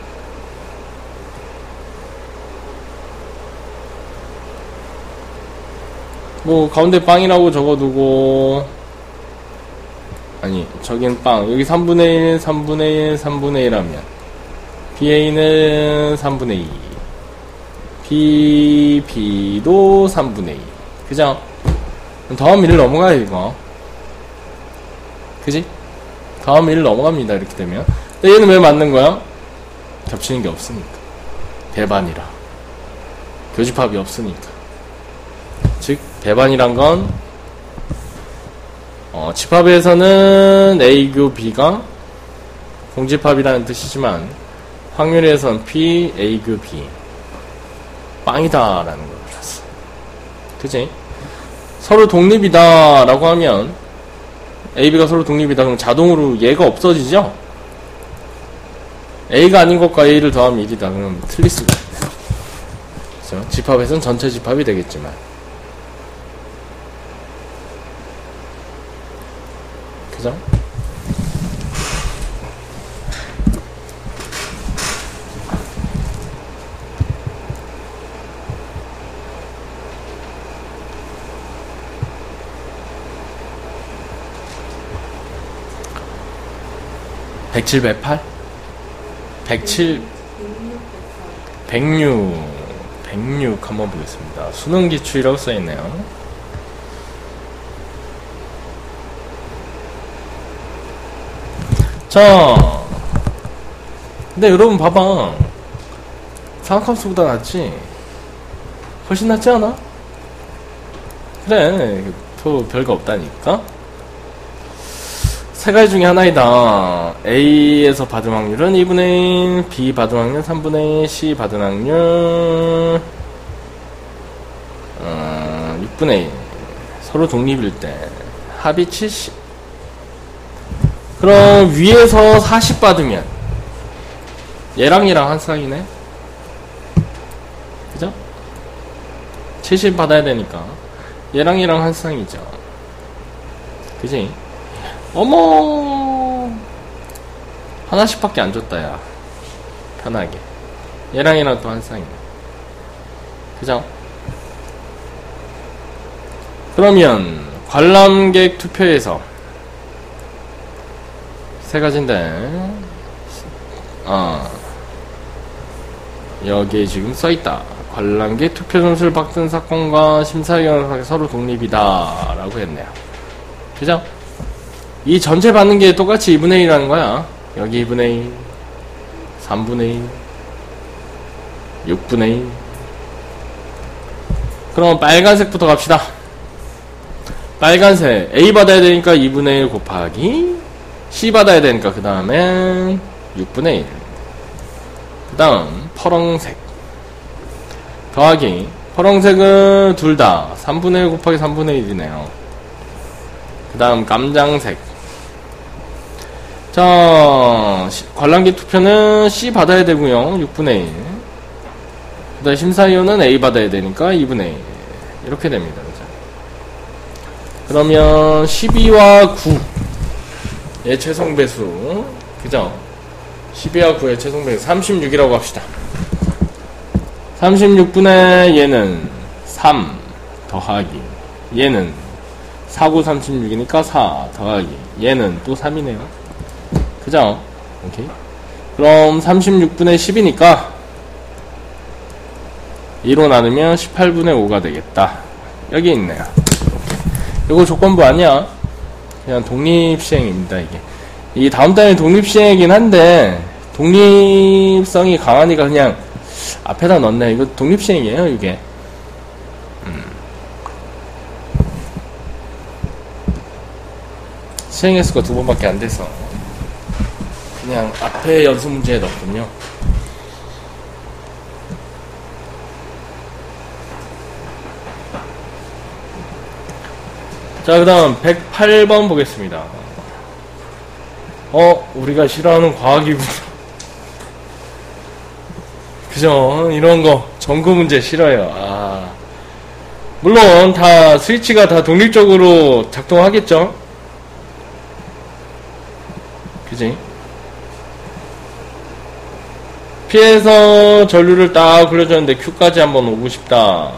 Speaker 1: 가운데 빵이라고 적어두고, 아니, 저긴 빵. 여기 3분의 1, 3분의 1, 3분의 1 하면 BA는 3분의 2, BB도 3분의 2. 그죠? 다음 1을 넘어가요, 이거. 그지? 다음 1을 넘어갑니다, 이렇게 되면. 근데 얘는 왜 맞는 거야? 겹치는 게 없으니까. 배반이라. 교집합이 없으니까. 즉, 배반이란 건 집합에서는 A교 B가 공집합이라는 뜻이지만 확률에선 P, A교 B 빵이다 라는 걸 알았어. 그치? 서로 독립이다 라고 하면 A, B가 서로 독립이다 그러면 자동으로 얘가 없어지죠? A가 아닌 것과 A를 더하면 1이다 그러면 틀릴 수가 있네. 그죠? 집합에선 전체 집합이 되겠지만. 그죠? (107, 108) 107 106 한번 보겠습니다. 수능 기출이라고 써있네요. 자, 근데 여러분 봐봐. 사각함수보다 낫지? 훨씬 낫지 않아? 그래, 또 별거 없다니까? 세 가지 중에 하나이다. A에서 받은 확률은 2분의 1, B 받은 확률 3분의 1, C 받은 확률 6분의 1. 서로 독립일 때 합이 70. 그럼 위에서 40 받으면 얘랑 얘랑 한 쌍이네. 그죠? 70 받아야 되니까 얘랑 얘랑 한 쌍이죠. 그지? 어머, 하나씩 밖에 안 줬다 야. 편하게 얘랑 얘랑 또 한 쌍이네. 그죠? 그러면 관람객 투표에서 세 가지인데, 여기에 지금 써있다. 관람객 투표 점수를 바꾼 사건과 심사위원 서로 독립이다 라고 했네요. 그죠? 이 전체 받는 게 똑같이 2분의 1이라는 거야. 여기 2분의 1, 3분의 1, 6분의 1. 그럼 빨간색부터 갑시다. 빨간색 A 받아야 되니까 2분의 1 곱하기 C 받아야 되니까 그 다음에 6분의 1. 그 다음 파랑색 더하기 파랑색은 둘 다 3분의 1 곱하기 3분의 1이네요. 그 다음 깜장색. 자, 관람객 투표는 C 받아야 되고요. 6분의 1. 그 다음 심사위원은 A 받아야 되니까 2분의 1. 이렇게 됩니다. 그죠? 그러면 12와 9의 최종 배수. 그죠? 12와 9의 최종 배수 36이라고 합시다. 36분의 얘는 3 더하기 얘는 4, 9, 36이니까 4 더하기 얘는 또 3이네요. 그죠? 오케이. 그럼 36분의 10이니까 2로 나누면 18분의 5가 되겠다. 여기 있네요. 이거 조건부 아니야. 그냥 독립시행입니다. 이게 다음 달에 독립시행이긴 한데 독립성이 강하니까 그냥 앞에다 넣네. 이거 독립시행이에요 이게. 시행 횟수가 2번밖에 안 돼서 그냥 앞에 연습 문제에 넣었군요. 자, 그 다음 108번 보겠습니다. 우리가 싫어하는 과학이구나. 그죠? 이런 거 전교 문제 싫어요. 물론 다 스위치가 다 독립적으로 작동하겠죠? 그지? P에서 전류를 딱 굴려줬는데 Q까지 한번 오고 싶다.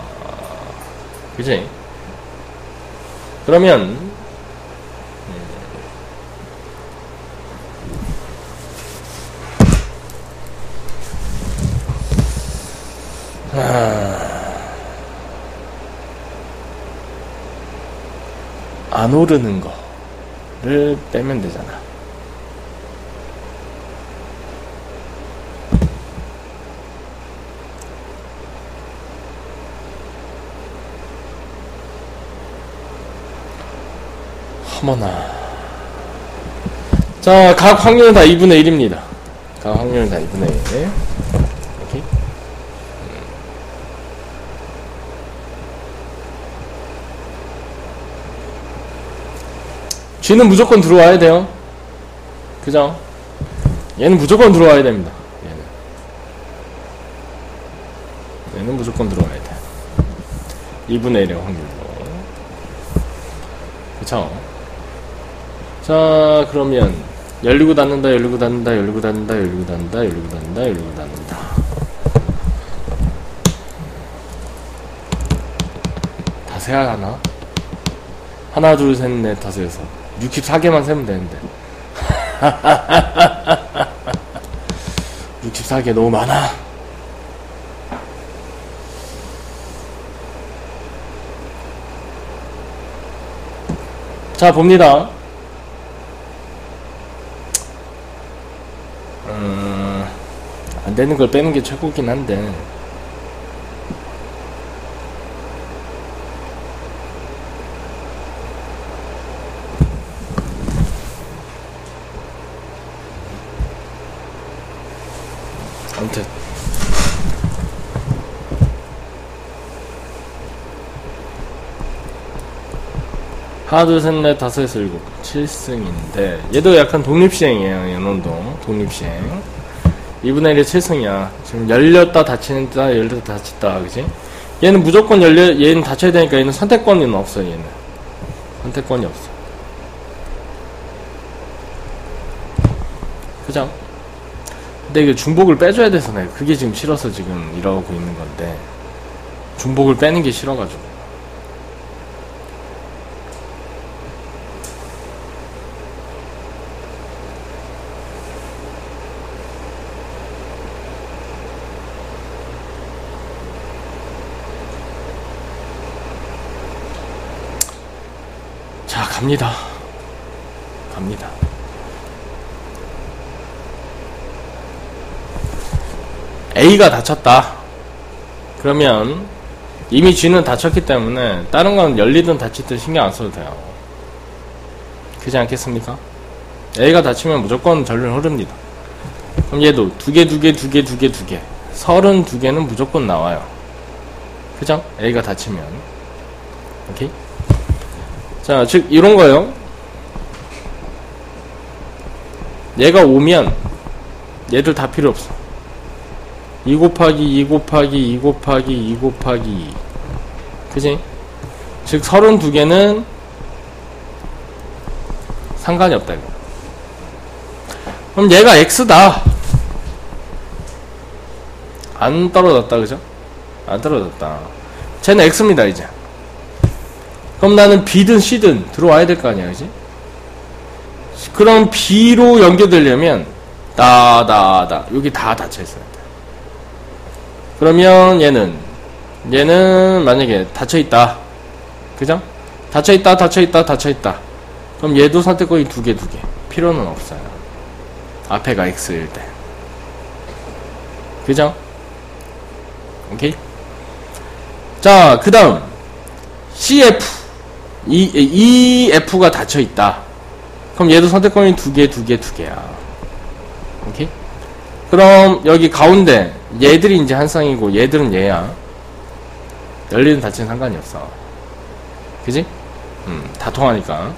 Speaker 1: 그지? 그러면 안 오르는 거를 빼면 되잖아. 어머나. 자, 각 확률은 다 2분의 1입니다. 각 확률은 다 2분의 1. 오케이. G는 무조건 들어와야 돼요. 그죠? 얘는 무조건 들어와야 됩니다. 얘는 무조건 들어와야 돼. 2분의 1의 확률로. 그쵸? 자, 그러면 열리고 닫는다, 열리고 닫는다, 열리고 닫는다, 열리고 닫는다, 열리고 닫는다, 열리고 닫는다. 다 세야 하나? 하나, 둘, 셋, 넷, 다섯, 여섯. 64개만 세면 되는데. 64개 너무 많아. 자, 봅니다. 안 되는 걸 빼는 게 최고긴 한데. 아무튼. 하나, 둘, 셋, 넷, 다섯, 여섯, 일곱. 7승인데, 얘도 약간 독립시행이에요, 연원동. 독립시행. 2분의 1이 7승이야. 지금 열렸다 닫힌다, 열렸다 닫혔다, 그지? 얘는 무조건 얘는 닫혀야 되니까 얘는 선택권은 없어, 얘는. 선택권이 없어. 그죠? 근데 이게 중복을 빼줘야 돼서 내가 그게 지금 싫어서 지금 이러고 있는 건데. 중복을 빼는 게 싫어가지고. 자, 갑니다. A가 다쳤다. 그러면 이미 G는 다쳤기 때문에 다른 건 열리든 닫히든 신경 안 써도 돼요. 그렇지 않겠습니까? A가 다치면 무조건 전륜 흐릅니다. 그럼 얘도 두 개 32개는 무조건 나와요. 그죠? A가 다치면. 오케이? 자, 즉 이런 거요. 얘가 오면 얘들 다 필요 없어. 2 곱하기 2 곱하기 2 곱하기 2 곱하기 2. 그지? 즉 32개는 상관이 없다 이거. 그럼 얘가 X다. 안 떨어졌다 그죠? 안 떨어졌다. 쟤는 X입니다 이제. 그럼 나는 B든 C든 들어와야 될 거 아니야 그지? 그럼 B로 연결되려면 여기 다 닫혀있어야 돼. 그러면 얘는 만약에 닫혀있다 그죠? 닫혀있다 그럼 얘도 선택권이 두 개 필요는 없어요. 앞에가 X일 때 그죠? 오케이? 자, 그 다음 CF EF가 닫혀있다. 그럼 얘도 선택권이 두 개야. 오케이? 그럼 여기 가운데 얘들이 이제 한 쌍이고 얘들은 얘야. 열리든 닫히든 상관이 없어. 그지? 다 통하니까.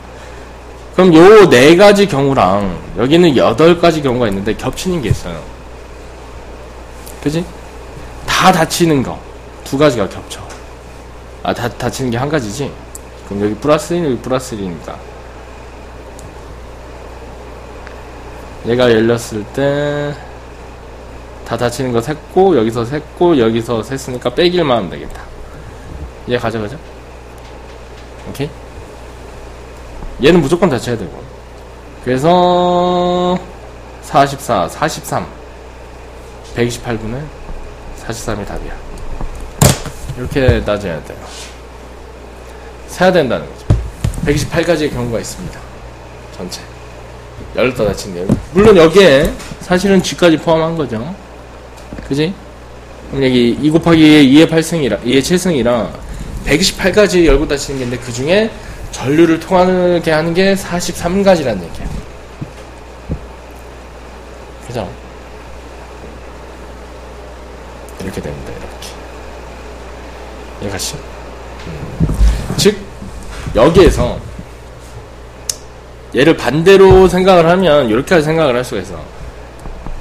Speaker 1: 그럼 요 4가지 경우랑 여기는 8가지 경우가 있는데 겹치는 게 있어요. 그지? 다 닫히는 거 2가지가 겹쳐. 다 닫히는 게 한 가지지? 그럼 여기 플러스 1, 여기 플러스 1이니까. 얘가 열렸을 때 다 닫히는 거 샜고 여기서 샜고 여기서 샜으니까 빼기만 하면 되겠다. 얘 가져가죠? 오케이? 얘는 무조건 닫혀야 되고. 그래서 44, 43 128분의 43이 답이야. 이렇게 따져야 돼요. 세야 된다는 거죠. 128가지의 경우가 있습니다. 전체 18 닫힌대요. 물론 여기에 사실은 G까지 포함한 거죠. 그지? 그럼 여기 2 곱하기 2의 8승이라 2의 7승이라 128가지 열고 닫히는 게 있는데 그 중에 전류를 통하게 하는 게 43가지라는 얘기야. 그죠? 이렇게 됩니다. 이렇게. 이해가시? 즉 여기에서 얘를 반대로 생각을 하면 이렇게 생각을 할 수가 있어.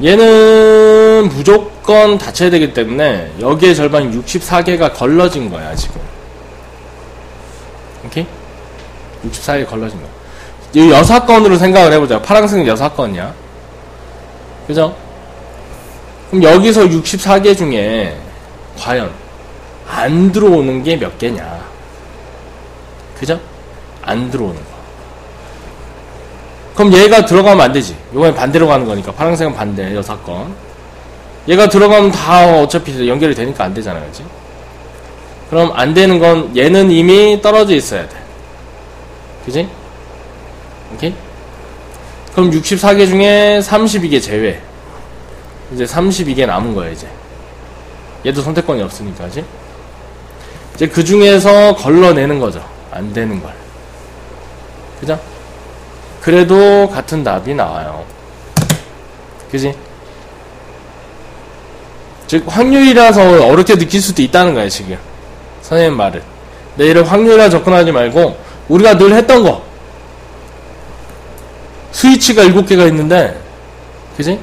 Speaker 1: 얘는 무조건 닫혀야 되기 때문에 여기에 절반 64개가 걸러진 거야 지금. 오케이? 64개 걸러진 거야. 이 6건으로 생각을 해보자. 파란색은 6건이야. 그죠? 그럼 여기서 64개 중에 과연 안 들어오는 게 몇 개냐? 그죠? 안 들어오는 거. 그럼 얘가 들어가면 안 되지. 이번엔 반대로 가는 거니까. 파란색은 반대, 6건. 얘가 들어가면 다 어차피 연결이 되니까 안 되잖아요. 그치? 그럼 안 되는 건 얘는 이미 떨어져 있어야 돼. 그지? 오케이? 그럼 64개 중에 32개 제외. 이제 32개 남은 거야, 이제. 얘도 선택권이 없으니까, 그지? 이제 그 중에서 걸러내는 거죠. 안 되는 걸. 그죠? 그래도 같은 답이 나와요. 그지? 즉, 확률이라서 어렵게 느낄 수도 있다는 거야, 지금. 선생님 말을. 근데 얘를 확률이라 접근하지 말고, 우리가 늘 했던 거. 스위치가 7개가 있는데, 그지?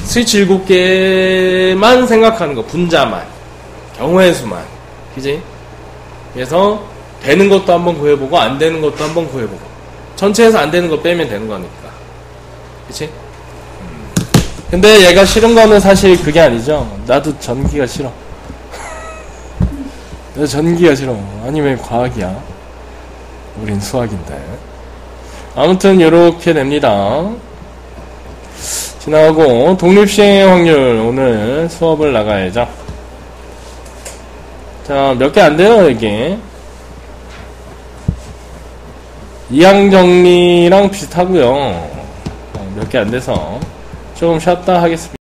Speaker 1: 스위치 7개만 생각하는 거. 분자만. 경우의 수만. 그지? 그래서, 되는 것도 한번 구해보고, 안 되는 것도 한번 구해보고. 전체에서 안 되는 거 빼면 되는 거니까. 그치? 근데 얘가 싫은 거는 사실 그게 아니죠. 나도 전기가 싫어. 나 전기가 싫어. 아니 왜 과학이야? 우린 수학인데. 아무튼 요렇게 됩니다. 지나가고 독립시행의 확률 오늘 수업을 나가야죠. 자, 몇 개 안 돼요, 여기. 이항 정리랑 비슷하고요. 몇 개 안 돼서 조금 쉬었다 하겠습니다.